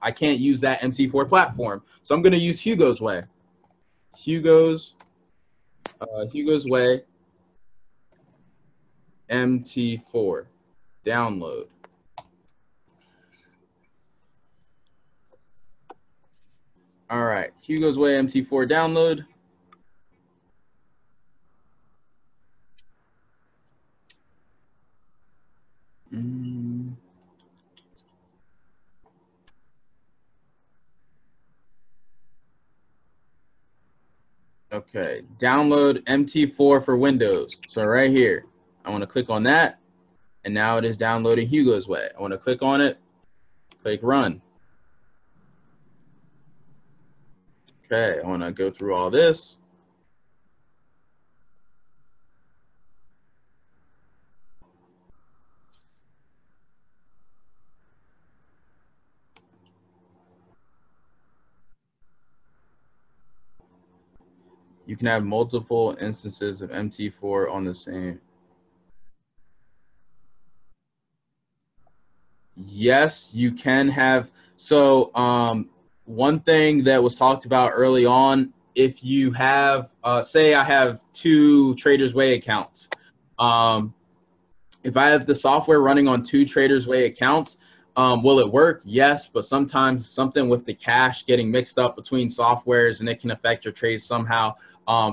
I can't use that MT4 platform. So I'm going to use Hugo's Way. Hugo's Way MT4 download. All right, Hugo's Way MT4 download. Okay, download MT4 for Windows. So right here, I want to click on that, and now it is downloading Hugo's Way. I want to click on it, click run. Okay, I want to go through all this. You can have multiple instances of MT4 on the same. Yes, you can have. So one thing that was talked about early on, if you have, say I have two Trader's Way accounts. If I have the software running on two Trader's Way accounts, will it work? Yes, but sometimes something with the cache getting mixed up between softwares and it can affect your trades somehow.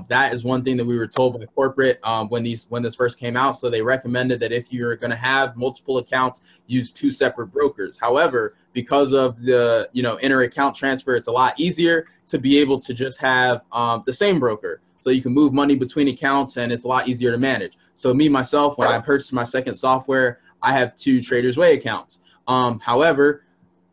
That is one thing that we were told by corporate when this first came out. So they recommended that if you're going to have multiple accounts, use two separate brokers. However, because of the inter account transfer, it's a lot easier to be able to just have the same broker. So you can move money between accounts, and it's a lot easier to manage. So me, myself, when I purchased my second software, I have two Trader's Way accounts. However,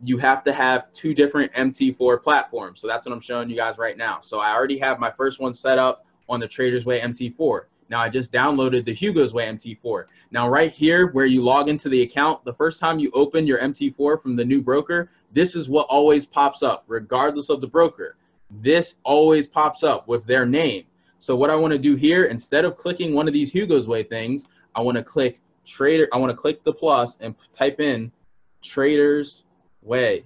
you have to have two different MT4 platforms. So that's what I'm showing you guys right now. So I already have my first one set up on the Trader's Way MT4. Now I just downloaded the Hugo's Way MT4. Now right here where you log into the account, the first time you open your MT4 from the new broker, this is what always pops up regardless of the broker. This always pops up with their name. So what I want to do here, instead of clicking one of these Hugo's Way things, I want to click I want to click the plus and type in Trader's Way,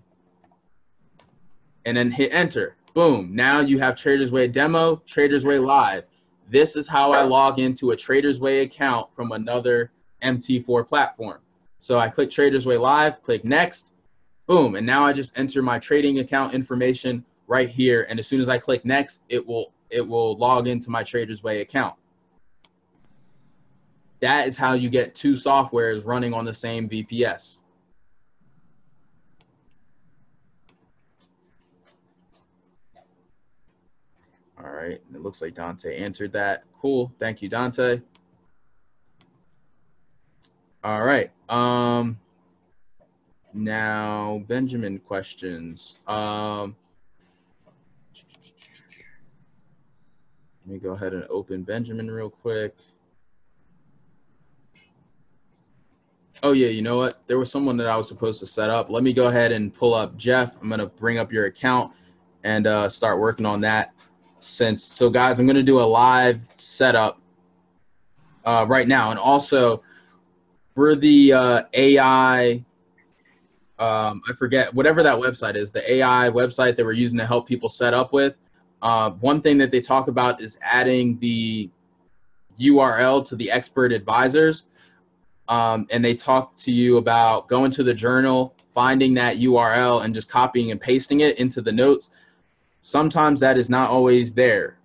and then hit enter. Boom. Now you have Trader's Way demo, Trader's Way live. This is how I log into a Trader's Way account from another MT4 platform. So I click Trader's Way live, click next, boom. And now I just enter my trading account information right here. And as soon as I click next, it will log into my Trader's Way account. That is how you get two softwares running on the same VPS. All right, it looks like Dante answered that. Cool, thank you, Dante. All right, now Benjamin questions. Let me go ahead and open Benjamin real quick. Oh yeah, you know what? There was someone that I was supposed to set up. Let me go ahead and pull up Jeff. I'm gonna bring up your account and start working on that. So guys, I'm gonna do a live setup right now, and also for the AI, I forget whatever that website is, the AI website that we're using to help people set up with. One thing that they talk about is adding the URL to the expert advisors, and they talk to you about going to the journal, finding that URL, and just copying and pasting it into the notes. Sometimes that is not always there.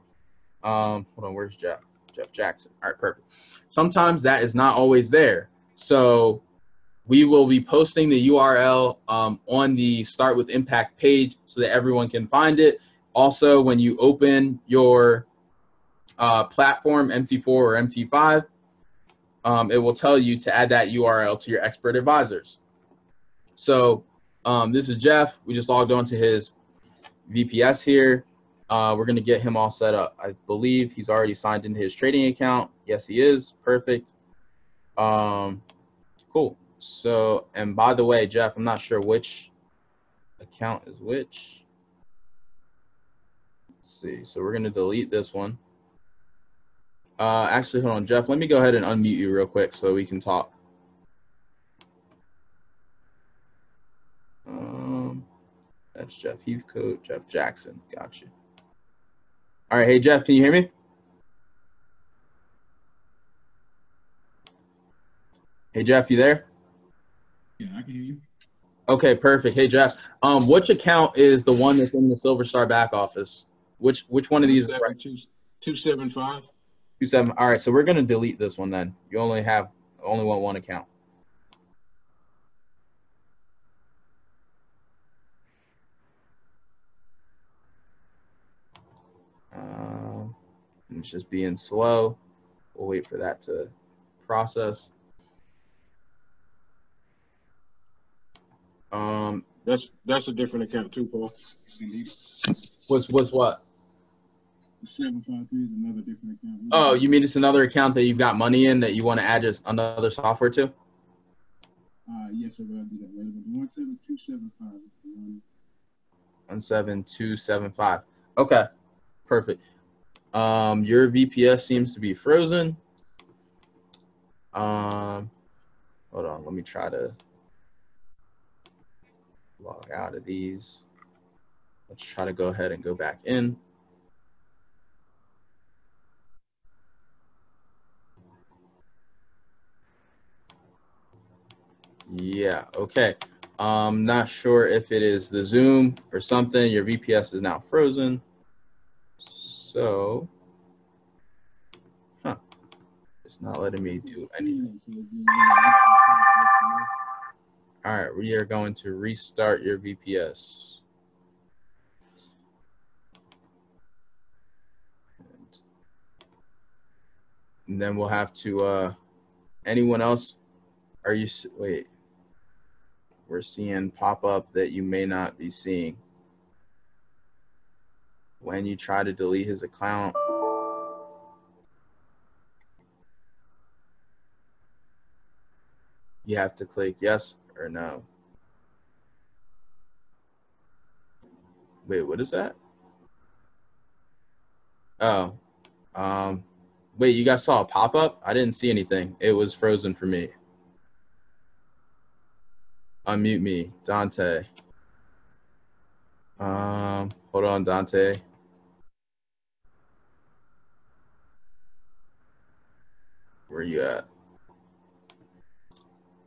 Hold on, where's Jeff? Jeff Jackson. All right, perfect. Sometimes that is not always there. So we will be posting the URL on the Start with Impact page so that everyone can find it. Also, when you open your platform, MT4 or MT5, it will tell you to add that URL to your expert advisors. So this is Jeff. We just logged on to his VPS here. We're going to get him all set up. I believe he's already signed into his trading account. Yes, he is. Perfect. Cool. So, and by the way, Jeff, I'm not sure which account is which. Let's see. So we're going to delete this one. Actually, hold on, Jeff. Let me go ahead and unmute you real quick so we can talk. That's Jeff Heathcote, Jeff Jackson. Got you. All right. Hey, Jeff, can you hear me? Hey, Jeff, you there? Yeah, I can hear you. Okay, perfect. Hey, Jeff, which account is the one that's in the Silver Star back office? Which one of these? 275. 27. All right, so we're gonna delete this one then. You only want one account. It's just being slow. We'll wait for that to process. That's a different account too, Paul. What's what? 753 is another different account. Oh, you mean it's another account that you've got money in that you want to add just another software to? Yes, sir. I'll do that later. But 17275 is the one. 17275. Okay, perfect. Your VPS seems to be frozen. Hold on, let me try to log out of these. Let's try to go ahead and go back in. Yeah, okay. Not sure if it is the Zoom or something. Your VPS is now frozen. So, it's not letting me do anything. All right, we are going to restart your VPS. And then we'll have to, anyone else? Are you, wait, we're seeing pop up that you may not be seeing. When you try to delete his account, you have to click yes or no. Wait, what is that? Oh, wait, you guys saw a pop-up? I didn't see anything. It was frozen for me. Unmute me, Dante. Hold on, Dante. Where you at?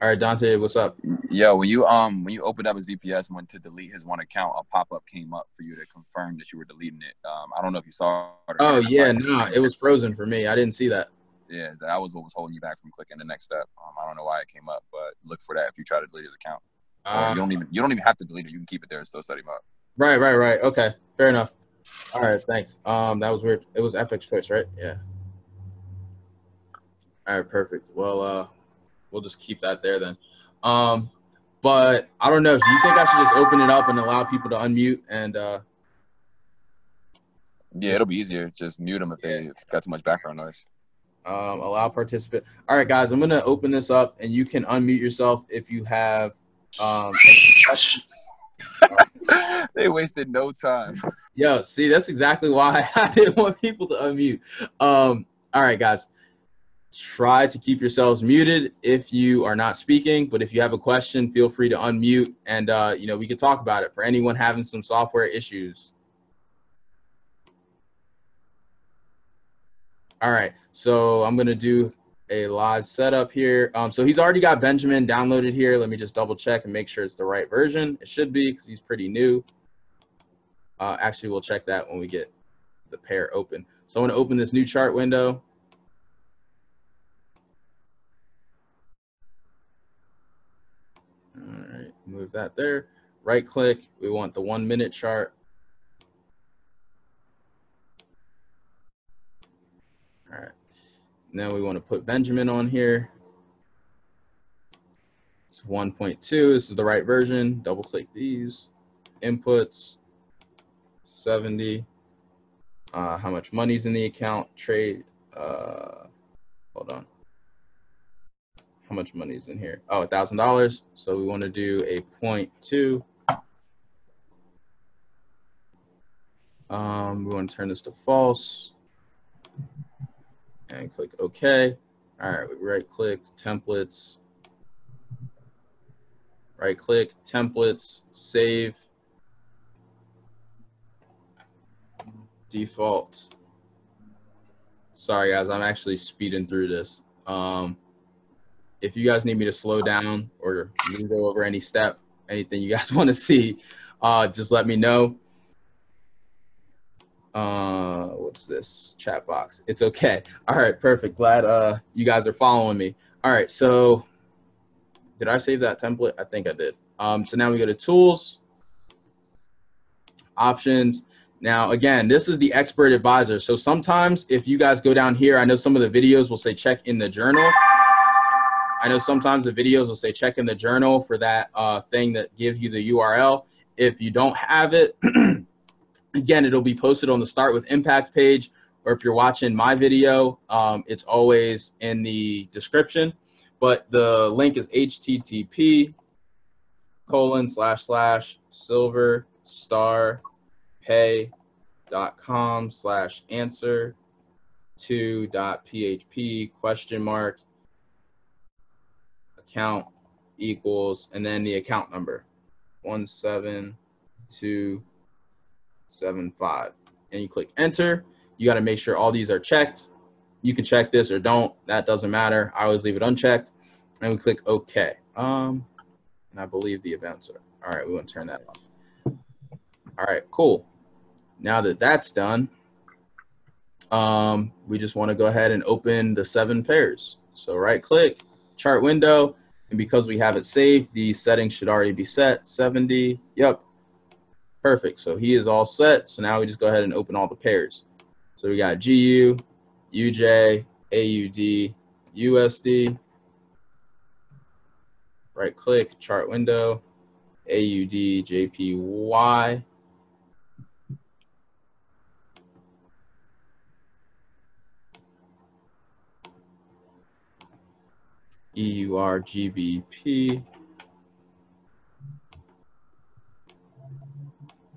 All right, Dante, what's up? Yo, when you opened up his VPS and went to delete his one account, a pop-up came up for you to confirm that you were deleting it. I don't know if you saw it. Oh yeah, no, it was frozen for me. I didn't see that. Yeah, that was what was holding you back from clicking the next step. I don't know why it came up, but look for that if you try to delete his account. Or you don't even have to delete it. You can keep it there and still set him up. Right. Okay, fair enough. All right, thanks. That was weird. It was FX Twitch, right? Yeah. All right, perfect. Well, we'll just keep that there then. But I don't know. Do you think I should just open it up and allow people to unmute and? Yeah, it'll be easier. Just mute them if they got too much background noise. Allow participant. All right, guys, I'm gonna open this up, and you can unmute yourself if you have. They wasted no time. Yo, see, that's exactly why I didn't want people to unmute. All right, guys, try to keep yourselves muted if you are not speaking. But if you have a question, feel free to unmute, and we can talk about it for anyone having some software issues. All right. So I'm going to do a live setup here. So he's already got Benjamin downloaded here. Let me just double check and make sure it's the right version. It should be because he's pretty new. Actually, we'll check that when we get the pair open. So I'm going to open this new chart window. All right, move that there. Right click. We want the 1 minute chart. All right. Now we want to put Benjamin on here. It's 1.2. This is the right version. Double click these. Inputs. 70. How much money's in the account? Trade. Hold on. How much money is in here? Oh, $1,000. So we want to do a 0.2. We want to turn this to false. And click OK. All right, we right click, templates. Right click, templates, save. Default. Sorry guys, I'm actually speeding through this. If you guys need me to slow down or go over any step, anything you guys want to see, just let me know. What's this? Chat box. It's okay. All right, perfect. Glad you guys are following me. All right, so did I save that template? I think I did. So now we go to tools, options. Now, again, this is the expert advisor. So sometimes if you guys go down here, I know some of the videos will say check in the journal. I know sometimes the videos will say check in the journal for that thing that gives you the URL. If you don't have it, again, it'll be posted on the Start with Impact page, or if you're watching my video, it's always in the description. But the link is http://silverstarpay.com/answer2.php ? Account equals, and then the account number 17275, and you click enter. You got to make sure all these are checked. You can check this or don't, that doesn't matter. I always leave it unchecked, and we click OK. And I believe the events are all right. We want to turn that off. All right, cool. Now that that's done, we just want to go ahead and open the 7 pairs. So right click, chart window, and because we have it saved, the settings should already be set. 70. Yep. Perfect. So he is all set. So now we just go ahead and open all the pairs. So we got GU, UJ, AUD, USD. Right click, chart window, AUD, JPY. EUR, GBP.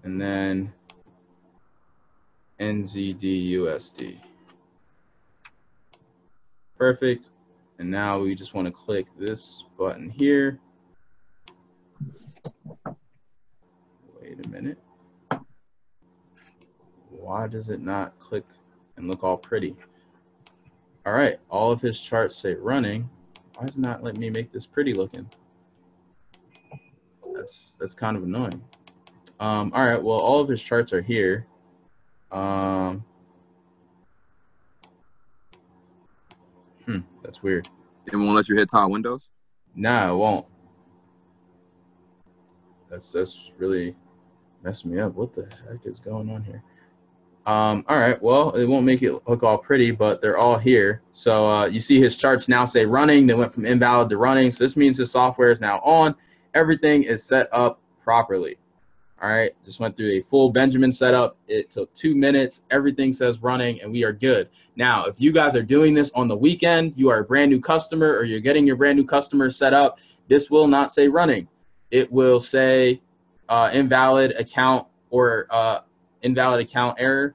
And then NZD, USD. Perfect. And now we just want to click this button here. Wait a minute. Why does it not click and look all pretty? All right, all of his charts say running. Why does it not let me make this pretty looking? That's kind of annoying. All right, well, all of his charts are here. That's weird. It won't let you hit top windows? Nah, it won't. That's really messing me up. What the heck is going on here? All right, well, it won't make it look all pretty, but they're all here. So you see his charts now say running. They went from invalid to running. So this means his software is now on. Everything is set up properly. All right, just went through a full Benjamin setup. It took 2 minutes. Everything says running, and we are good. Now, if you guys are doing this on the weekend, you are a brand new customer, or you're getting your brand new customer set up, this will not say running. It will say invalid account or invalid account error.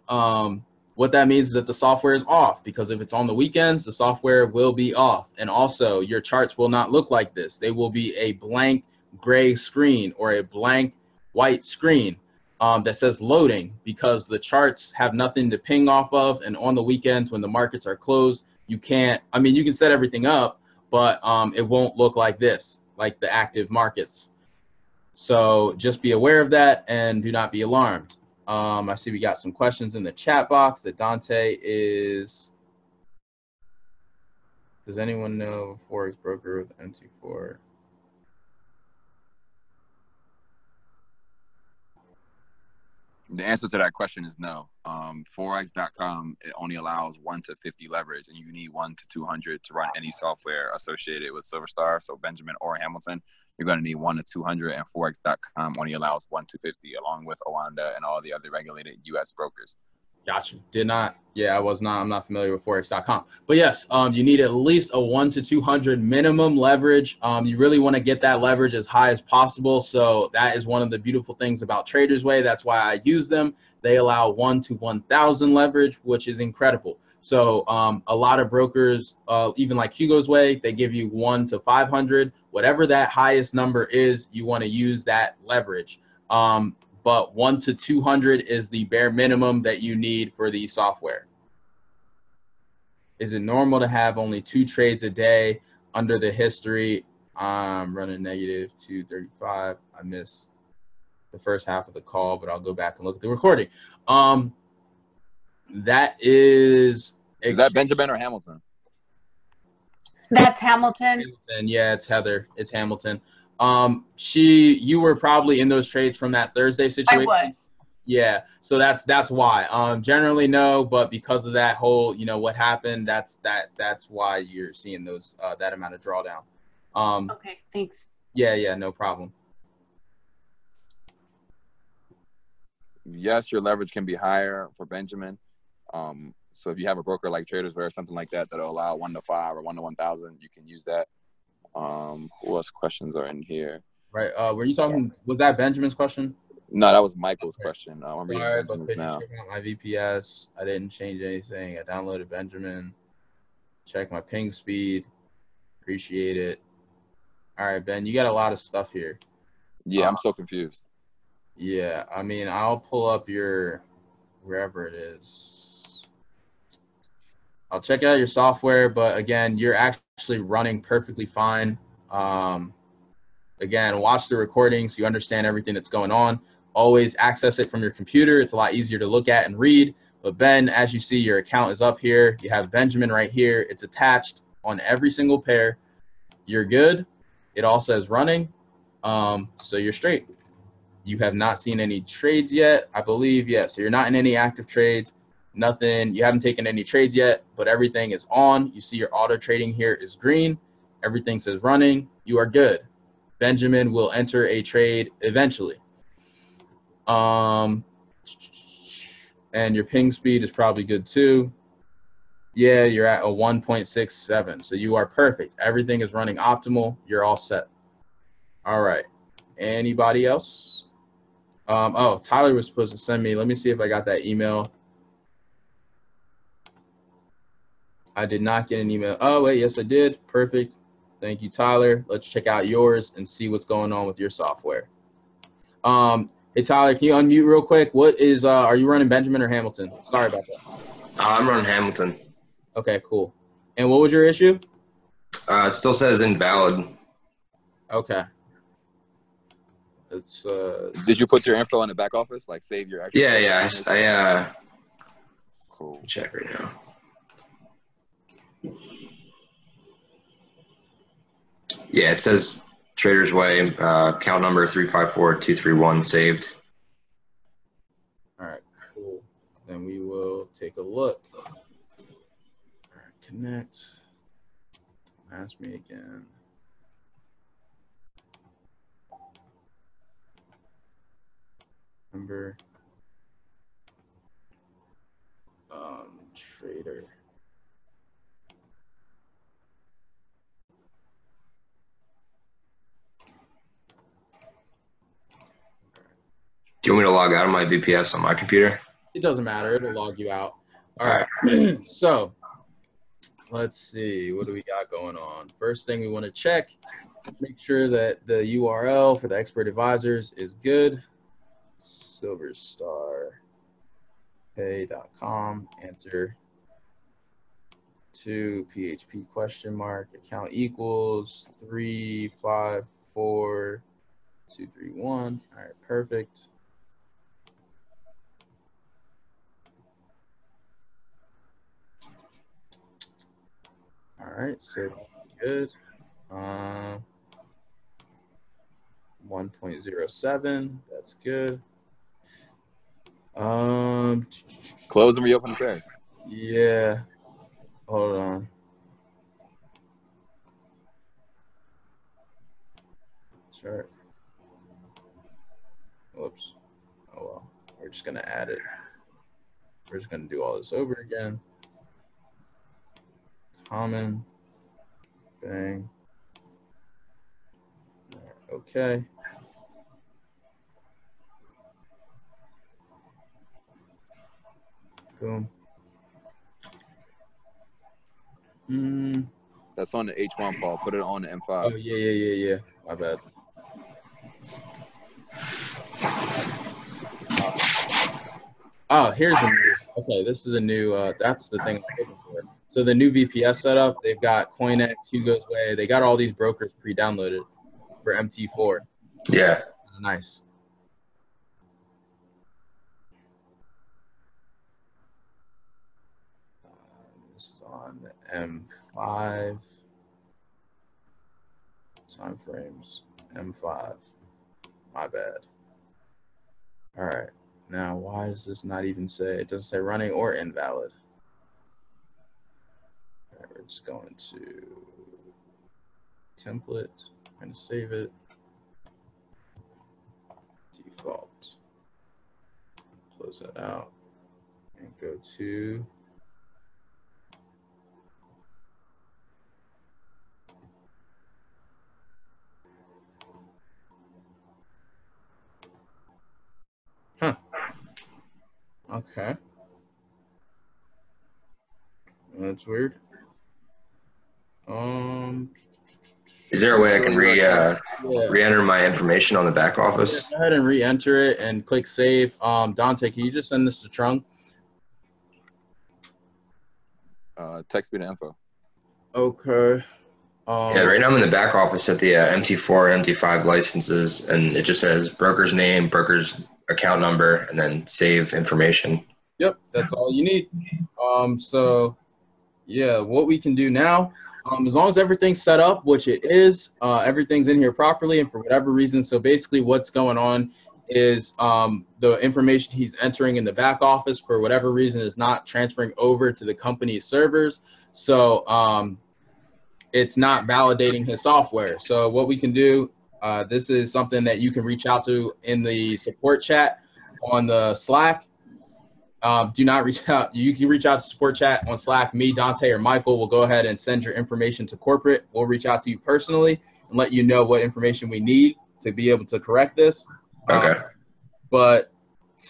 What that means is that the software is off, because if it's on the weekends, the software will be off. And also, your charts will not look like this. They will be a blank gray screen or a blank white screen. that says loading, because the charts have nothing to ping off of. And on the weekends when the markets are closed, you can't, I mean, you can set everything up, but it won't look like this, like the active markets. So just be aware of that and do not be alarmed. I see we got some questions in the chat box that Dante is. Does anyone know a Forex broker with MT4? The answer to that question is no. Forex.com, it only allows 1 to 50 leverage, and you need 1 to 200 to run any software associated with Silverstar. So Benjamin or Hamilton, you're going to need 1 to 200, and Forex.com only allows 1 to 50, along with Owanda and all the other regulated U.S. brokers. Gotcha. Did not. Yeah, I'm not familiar with Forex.com. But yes, you need at least a 1 to 200 minimum leverage. You really want to get that leverage as high as possible. So that is one of the beautiful things about Traders Way. That's why I use them. They allow 1 to 1,000 leverage, which is incredible. So a lot of brokers, even like Hugo's Way, they give you 1 to 500. Whatever that highest number is, you want to use that leverage. But 1 to 200 is the bare minimum that you need for the software. Is it normal to have only 2 trades a day under the history? I'm running negative 235. I missed the first half of the call, but I'll go back and look at the recording. That is that Benjamin or Hamilton? That's Hamilton. Hamilton. Yeah, it's Heather. It's Hamilton. You were probably in those trades from that Thursday situation. I was. Yeah, so that's why. Generally no, but because of that whole, what happened, that's why you're seeing those that amount of drawdown. Okay, thanks. Yeah, no problem. Yes, your leverage can be higher for Benjamin. So if you have a broker like Traders Way or something like that that'll allow 1 to 5 or 1 to 1,000, you can use that. Who else questions are in here? Right. Were you talking? Was that Benjamin's question? No, that was Michael's question. I'm reading Sorry, Benjamin's but now. check out my VPS. I didn't change anything. I downloaded Benjamin. Check my ping speed. Appreciate it. All right, Ben, you got a lot of stuff here. Yeah, I'm so confused. Yeah, I mean, I'll pull up your wherever it is. I'll check out your software, but again, you're actually running perfectly fine. Again, watch the recording so you understand everything that's going on. Always access it from your computer. It's a lot easier to look at and read. But Ben, as you see, your account is up here. You have Benjamin right here. It's attached on every single pair. You're good. It all says running. So you're straight. You have not seen any trades yet, I believe. Yeah, so you're not in any active trades. Nothing. You haven't taken any trades yet, but everything is on. You see your auto trading here is green. Everything says running. You are good. Benjamin will enter a trade eventually. And your ping speed is probably good too. Yeah, you're at a 1.67. So you are perfect. Everything is running optimal. You're all set. All right. Anybody else? Oh, Tyler was supposed to send me. Let me see if I got that email. I did not get an email. Oh, wait. Yes, I did. Perfect. Thank you, Tyler. Let's check out yours and see what's going on with your software. Hey, Tyler, can you unmute real quick? What is, are you running Benjamin or Hamilton? Sorry about that. I'm running Hamilton. Okay, cool. And what was your issue? It still says invalid. Okay. It's Did you put your info in the back office? Like save your actual? Yeah. I cool. Check right now. Yeah, it says Traders Way, account number 354231 saved. all right, cool. Then we will take a look. All right, connect. Ask me again. Number. Trader. Do you want me to log out of my VPS on my computer? It doesn't matter. It'll log you out. All right. So let's see. What do we got going on? First thing we want to check, make sure that the URL for the expert advisors is good. silverstarpay.com, answer to PHP question mark, account equals 354231. All right, perfect. All right, so good. 1.07, that's good. Close and reopen the pairs. Yeah, hold on. Sure. Whoops. Oh well, we're just gonna add it. We're just gonna do all this over again. Common, bang. Okay. Boom. That's on the H1, Paul. Put it on the M5. Oh, yeah. My bad. Oh, here's a new, okay, this is a new, that's the thing I'm looking for. So the new VPS setup, they've got CoinX, Hugo's Way, they got all these brokers pre-downloaded for MT4. Yeah. Nice. This is on the M5 time frames. M5. My bad. All right. Now, why does this not even say? It doesn't say running or invalid. All right, we're just going to template. I'm going to save it. Default. Close that out and go to okay. That's weird. Is there a way I can re-enter my information on the back office? Yeah, go ahead and re-enter it and click save. Dante, can you just send this to Trung? Text me the info. Okay. Yeah, right now I'm in the back office at the MT4, MT5 licenses, and it just says broker's name, broker's account number, and then save information. Yep, that's all you need. So yeah, what we can do now, as long as everything's set up, which it is, everything's in here properly, and for whatever reason, so basically what's going on is the information he's entering in the back office for whatever reason is not transferring over to the company's servers. So it's not validating his software. So what we can do, this is something that you can reach out to in the support chat on the Slack. Do not reach out. You can reach out to support chat on Slack. Me, Dante, or Michael will go ahead and send your information to corporate. We'll reach out to you personally and let you know what information we need to be able to correct this. Okay. But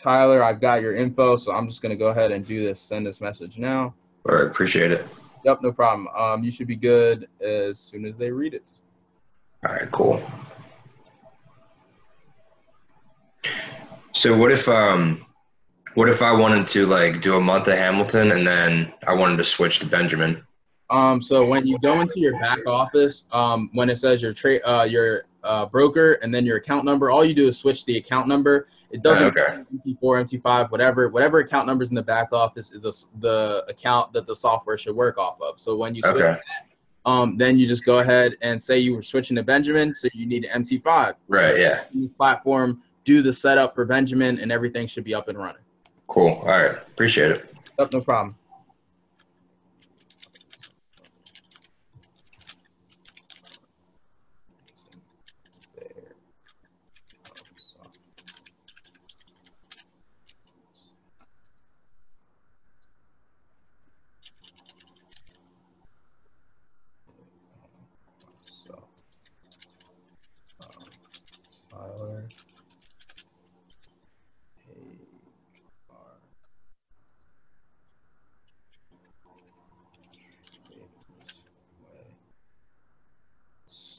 Tyler, I've got your info, so I'm just going to go ahead and do this. Send this message now. All right, appreciate it. Yep, no problem. You should be good as soon as they read it. All right, cool. So what if I wanted to like do a month at Hamilton and then I wanted to switch to Benjamin? So when you go into your back office, when it says your broker and then your account number, all you do is switch the account number. It doesn't matter, MT4, MT5, whatever account numbers in the back office is the account that the software should work off of. So when you switch that, then you just go ahead and say you were switching to Benjamin, so you need an MT5. Right, yeah. This platform, do the setup for Benjamin, and everything should be up and running. Cool. All right. Appreciate it. Yep, no problem. Tyler.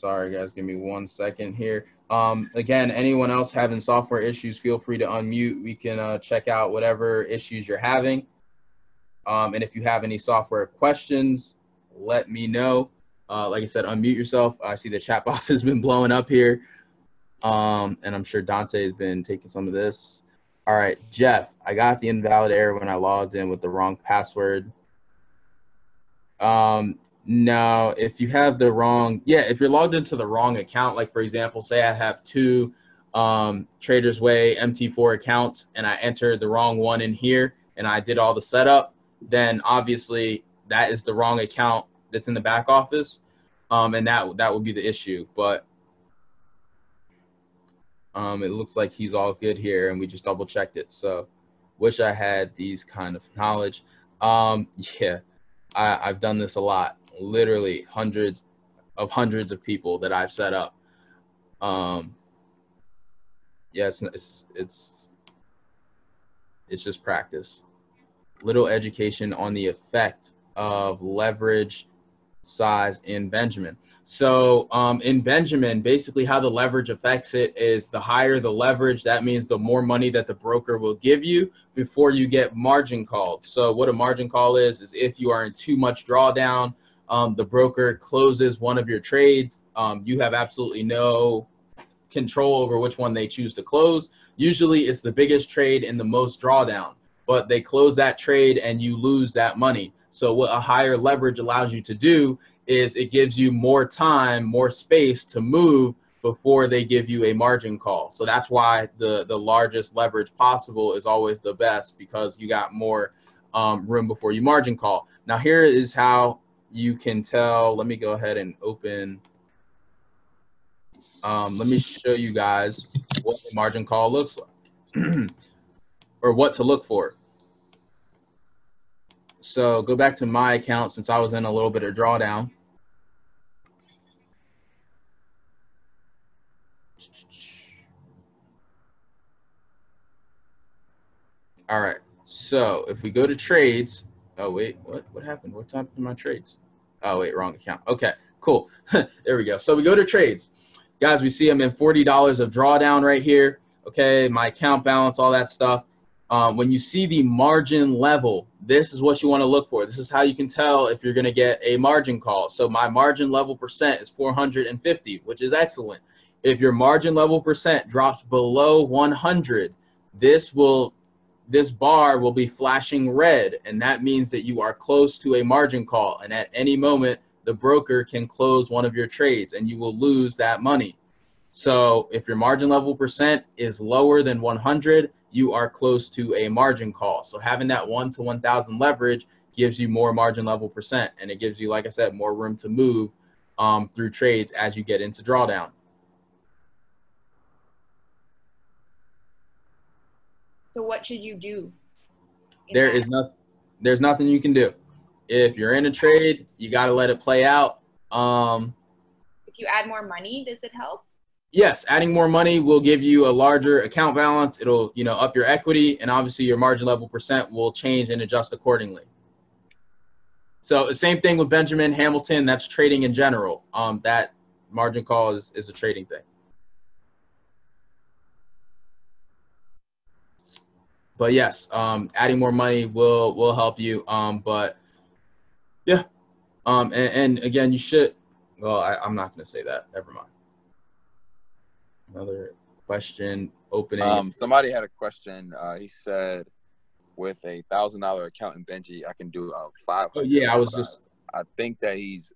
Sorry, guys. Give me 1 second here. Again, anyone else having software issues, feel free to unmute. We can check out whatever issues you're having. And if you have any software questions, let me know. Like I said, unmute yourself. I see the chat box has been blowing up here. And I'm sure Dante has been taking some of this. All right, Jeff, I got the invalid error when I logged in with the wrong password. No, if you have the wrong, if you're logged into the wrong account, like for example, say I have two Traders Way MT4 accounts and I entered the wrong one in here and I did all the setup, then obviously that is the wrong account that's in the back office, and that would be the issue. But it looks like he's all good here, and we just double checked it. So, wish I had these kind of knowledge. Yeah, I've done this a lot. Literally hundreds of people that I've set up. Yeah, it's just practice. Little education on the effect of leverage size in Benjamin. So in Benjamin, basically how the leverage affects it is the higher the leverage, that means the more money that the broker will give you before you get margin called. So what a margin call is if you are in too much drawdown, the broker closes one of your trades. You have absolutely no control over which one they choose to close. Usually it's the biggest trade and the most drawdown, but they close that trade and you lose that money. So what a higher leverage allows you to do is it gives you more time, more space to move before they give you a margin call. So that's why the largest leverage possible is always the best, because you got more room before you margin call. Now here is how you can tell. Let me go ahead and open. Let me show you guys what the margin call looks like or what to look for. So go back to my account since I was in a little bit of drawdown. All right, so if we go to trades, oh wait, what happened? What happened to my trades? Oh wait, wrong account. Okay, cool. There we go. So we go to trades. Guys, we see I'm in $40 of drawdown right here. Okay, my account balance, all that stuff. When you see the margin level, this is what you want to look for. This is how you can tell if you're going to get a margin call. So my margin level percent is 450, which is excellent. If your margin level percent drops below 100, this bar will be flashing red, and that means that you are close to a margin call. And at any moment, the broker can close one of your trades, and you will lose that money. So if your margin level percent is lower than 100, you are close to a margin call. So having that 1 to 1,000 leverage gives you more margin level percent, and it gives you, like I said, more room to move through trades as you get into drawdown. So what should you do? There's nothing you can do. If you're in a trade, you got to let it play out. If you add more money, does it help? Yes, adding more money will give you a larger account balance. It'll, up your equity, and obviously your margin level percent will change and adjust accordingly. So the same thing with Benjamin Hamilton. That's trading in general. That margin call is a trading thing. But yes, adding more money will help you. But yeah, and again, you should. Well, I'm not going to say that. Never mind. Another question opening. Somebody had a question. He said, with a $1,000 account in Benji, I can do a 500. Oh yeah, I think that he's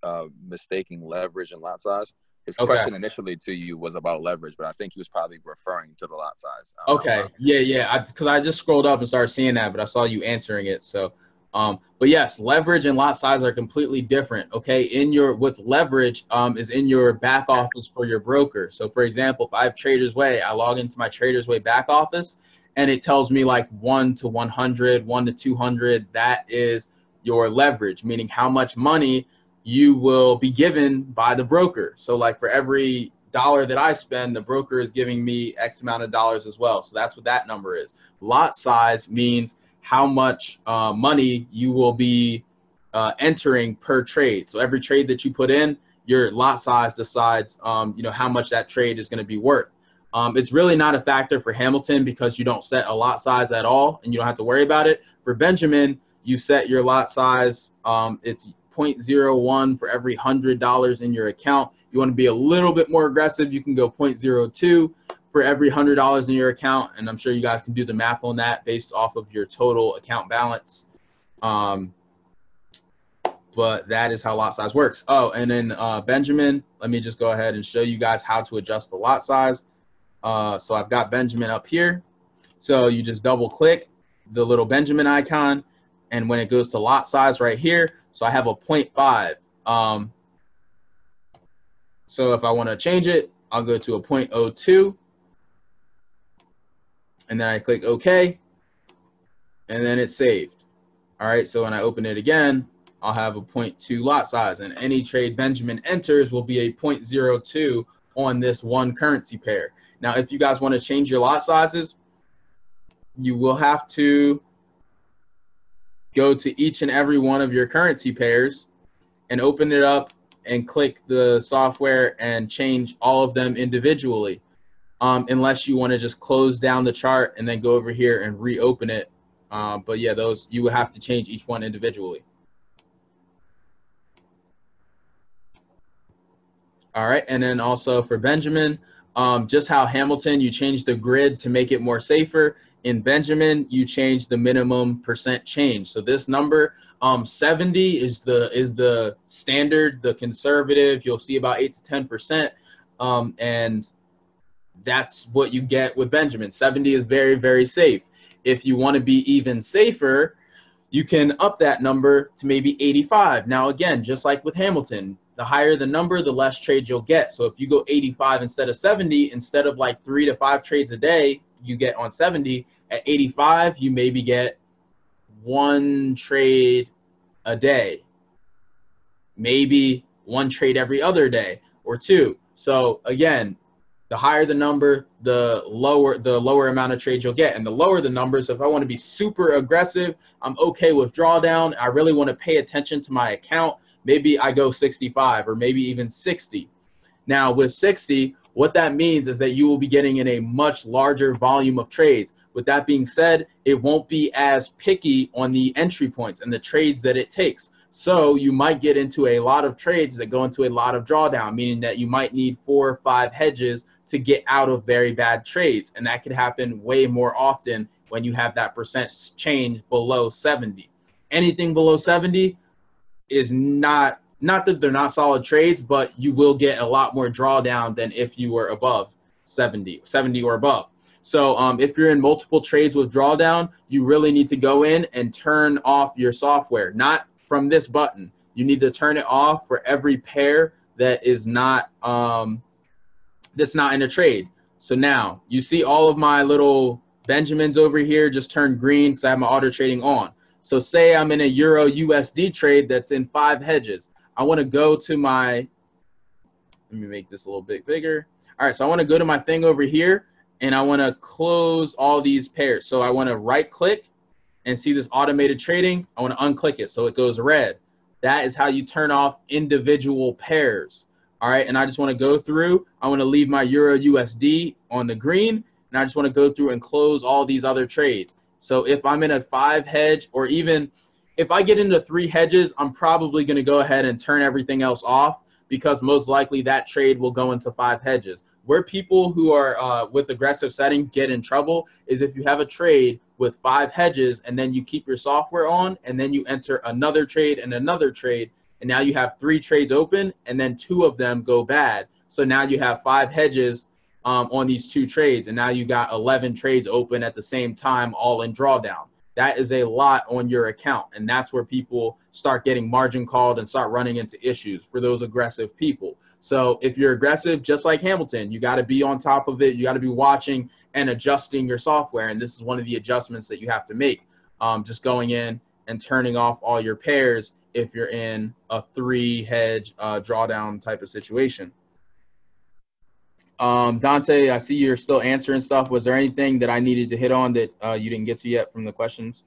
mistaking leverage and lot size. His question initially to you was about leverage, but I think he was probably referring to the lot size. Okay. Yeah. Because I just scrolled up and started seeing that, but I saw you answering it. So, but yes, leverage and lot size are completely different. Okay. With leverage is in your back office for your broker. So for example, if I have Traders Way, I log into my Traders Way back office and it tells me like 1 to 100, 1 to 200. That is your leverage, meaning how much money you will be given by the broker. So like for every dollar that I spend, the broker is giving me X amount of dollars as well. So that's what that number is. Lot size means how much money you will be entering per trade. So every trade that you put in, your lot size decides, you know, how much that trade is going to be worth. It's really not a factor for Hamilton because you don't set a lot size at all and you don't have to worry about it. For Benjamin, you set your lot size. It's 0.01 for every $100 in your account. You want to be a little bit more aggressive, you can go 0.02 for every $100 in your account. And I'm sure you guys can do the math on that based off of your total account balance. But that is how lot size works. Oh, and then Benjamin, let me just go ahead and show you guys how to adjust the lot size. So I've got Benjamin up here. So you just double click the little Benjamin icon, and when it goes to lot size right here, so I have a 0.5. So if I want to change it, I'll go to a 0.02, and then I click OK, and then it's saved. All right, so when I open it again, I'll have a 0.2 lot size, and any trade Benjamin enters will be a 0.02 on this one currency pair. Now, if you guys want to change your lot sizes, you will have to go to each and every one of your currency pairs and open it up and click the software and change all of them individually, unless you want to just close down the chart and then go over here and reopen it. But yeah, those you would have to change each one individually. All right, and then also for Benjamin, just how Hamilton, you change the grid to make it more safer. In Benjamin, you change the minimum percent change. So this number, 70 is the standard, the conservative. You'll see about 8 to 10%, and that's what you get with Benjamin. 70 is very, very safe. If you want to be even safer, you can up that number to maybe 85. Now, again, just like with Hamilton, the higher the number, the less trades you'll get. So if you go 85 instead of 70, instead of like 3 to 5 trades a day you get on 70, at 85, you maybe get 1 trade a day, maybe 1 trade every other day or 2. So again, the higher the number, the lower amount of trades you'll get. And the lower the number, so if I want to be super aggressive, I'm okay with drawdown, I really want to pay attention to my account, maybe I go 65 or maybe even 60. Now with 60, what that means is that you will be getting in a much larger volume of trades. With that being said, it won't be as picky on the entry points and the trades that it takes. So you might get into a lot of trades that go into a lot of drawdown, meaning that you might need 4 or 5 hedges to get out of very bad trades. And that could happen way more often when you have that percent change below 70. Anything below 70 is not that they're not solid trades, but you will get a lot more drawdown than if you were above 70 or above. So if you're in multiple trades with drawdown, you really need to go in and turn off your software, not from this button. You need to turn it off for every pair that is not that's not in a trade. So now you see all of my little Benjamins over here just turned green because I have my auto trading on. So say I'm in a Euro USD trade that's in 5 hedges. I want to go to my, let me make this a little bit bigger. All right, so I want to go to my thing over here and I want to close all these pairs. So I want to right click and see this automated trading. I want to unclick it so it goes red. That is how you turn off individual pairs. All right, and I just want to go through. I want to leave my Euro USD on the green, and I just want to go through and close all these other trades. So if I'm in a 5 hedge, or even if I get into 3 hedges, I'm probably going to go ahead and turn everything else off because most likely that trade will go into 5 hedges. Where people who are with aggressive settings get in trouble is if you have a trade with 5 hedges and then you keep your software on and then you enter another trade and another trade, and now you have 3 trades open and then 2 of them go bad. So now you have 5 hedges on these 2 trades, and now you got 11 trades open at the same time, all in drawdown. That is a lot on your account, and that's where people start getting margin called and start running into issues for those aggressive people. So if you're aggressive, just like Hamilton, you got to be on top of it. You got to be watching and adjusting your software, and this is one of the adjustments that you have to make. Just going in and turning off all your pairs if you're in a 3 hedge drawdown type of situation. Dante, I see you're still answering stuff. Was there anything that I needed to hit on that you didn't get to yet from the questions?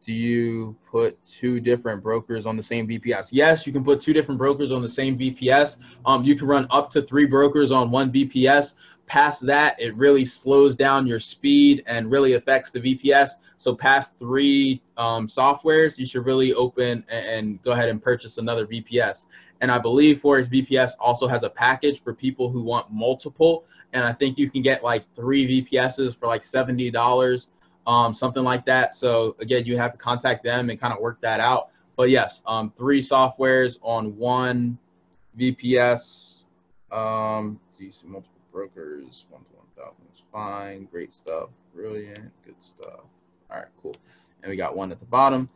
Do you put two different brokers on the same VPS? Yes, you can put two different brokers on the same VPS. You can run up to 3 brokers on one VPS. Past that, it really slows down your speed and really affects the VPS. So past 3 softwares, you should really open and go ahead and purchase another VPS. And I believe Forex VPS also has a package for people who want multiple. And I think you can get like 3 VPSs for like $70. Something like that. So again, you have to contact them and kind of work that out. But yes, 3 softwares on one VPS. See multiple brokers, 1 to 1,000 is fine. Great stuff. Brilliant. Good stuff. All right, cool. And we got 1 at the bottom.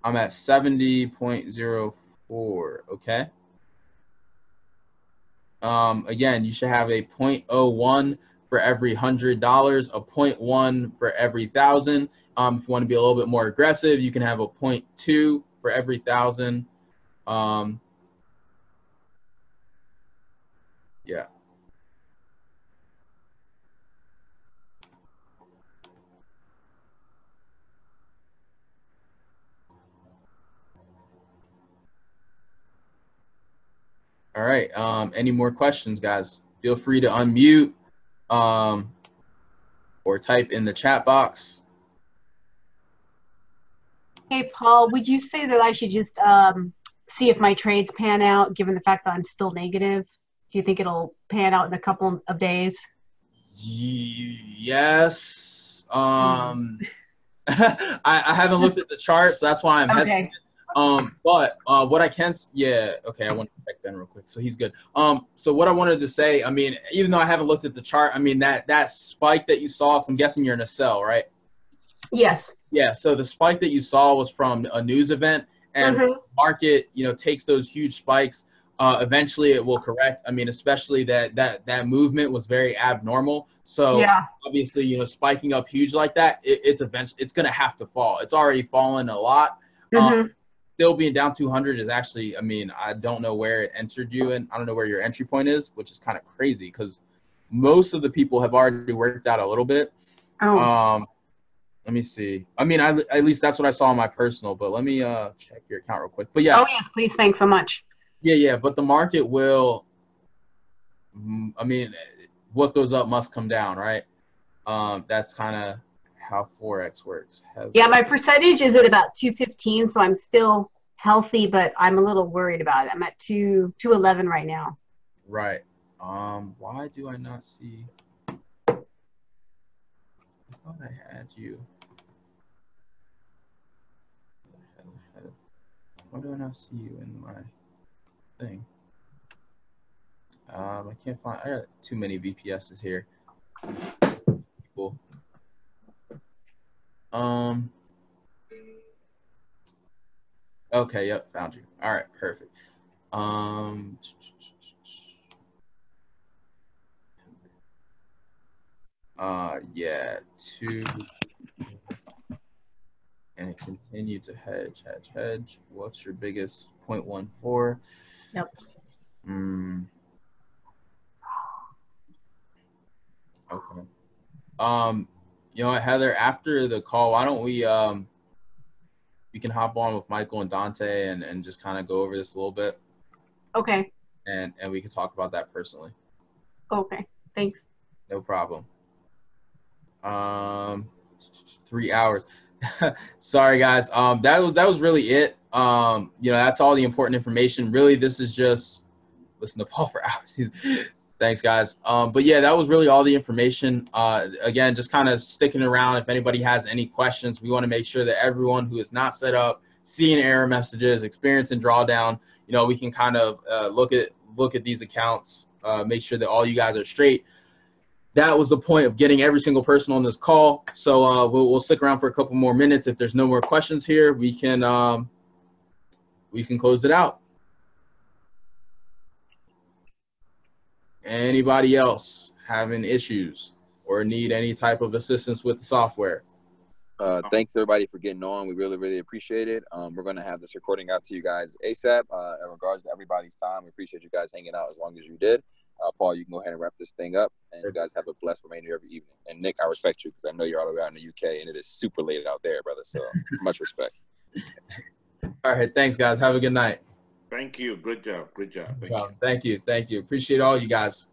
I'm at 70.04. Okay. Again, you should have a 0.01 for every $100, a 0.1 for every 1,000. If you want to be a little bit more aggressive, you can have a 0.2 for every 1,000. Yeah. All right. Any more questions, guys? Feel free to unmute or type in the chat box. Hey, Paul, would you say that I should just see if my trades pan out, given the fact that I'm still negative? Do you think it'll pan out in a couple of days? Yes. I haven't looked at the chart, so that's why I'm hesitant. But what I can, okay, I want to check Ben real quick. So he's good. So what I wanted to say, I mean, even though I haven't looked at the chart, I mean, that spike that you saw, I'm guessing you're in a sell, right? Yes. Yeah, so the spike that you saw was from a news event, and the market, takes those huge spikes. Eventually it will correct. I mean, especially that movement was very abnormal. So obviously, spiking up huge like that, it's going to have to fall. It's already fallen a lot. Still being down 200 is actually, I mean, I don't know where it entered you, and I don't know where your entry point is, which is kind of crazy because most of the people have already worked out a little bit. Let me see. I mean, at least that's what I saw on my personal, but let me check your account real quick. But yeah. Oh, yes, please. Thanks so much. Yeah. But the market will, I mean, what goes up must come down, right? That's kind of how Forex works. Yeah, my percentage is at about 215, so I'm still healthy, but I'm a little worried about it. I'm at 211 right now. Right. Why do I not see? I thought I had you. Why do I not see you in my thing? I can't find. I got too many VPSs here. Cool. Okay. Yep. Found you. All right. Perfect. Yeah. 2. And continue to hedge. What's your biggest 0.14? Yep. Okay. You know what, Heather, after the call, why don't we can hop on with Michael and Dante and just kind of go over this a little bit. Okay. And we can talk about that personally. Okay. Thanks. No problem. 3 hours. Sorry guys. That was really it. That's all the important information. Really, this is just listen to Paul for hours. Thanks guys. But yeah, that was really all the information. Again, just kind of sticking around. If anybody has any questions, we want to make sure that everyone who is not set up, seeing error messages, experiencing drawdown, we can kind of look at these accounts, make sure that all you guys are straight. That was the point of getting every single person on this call. So we'll stick around for a couple more minutes. If there's no more questions here, we can close it out. Anybody else having issues or need any type of assistance with the software? Thanks everybody for getting on. We really, really appreciate it. We're going to have this recording out to you guys ASAP. In regards to everybody's time, we appreciate you guys hanging out as long as you did. Paul, you can go ahead and wrap this thing up, and you guys have a blessed remainder of your evening. And Nick, I respect you because I know you're all the way out in the UK, and it is super late out there, brother. So much respect. All right, thanks, guys. Have a good night. Thank you. Good job. Good job. Thank you. Thank you. Thank you. Appreciate all you guys.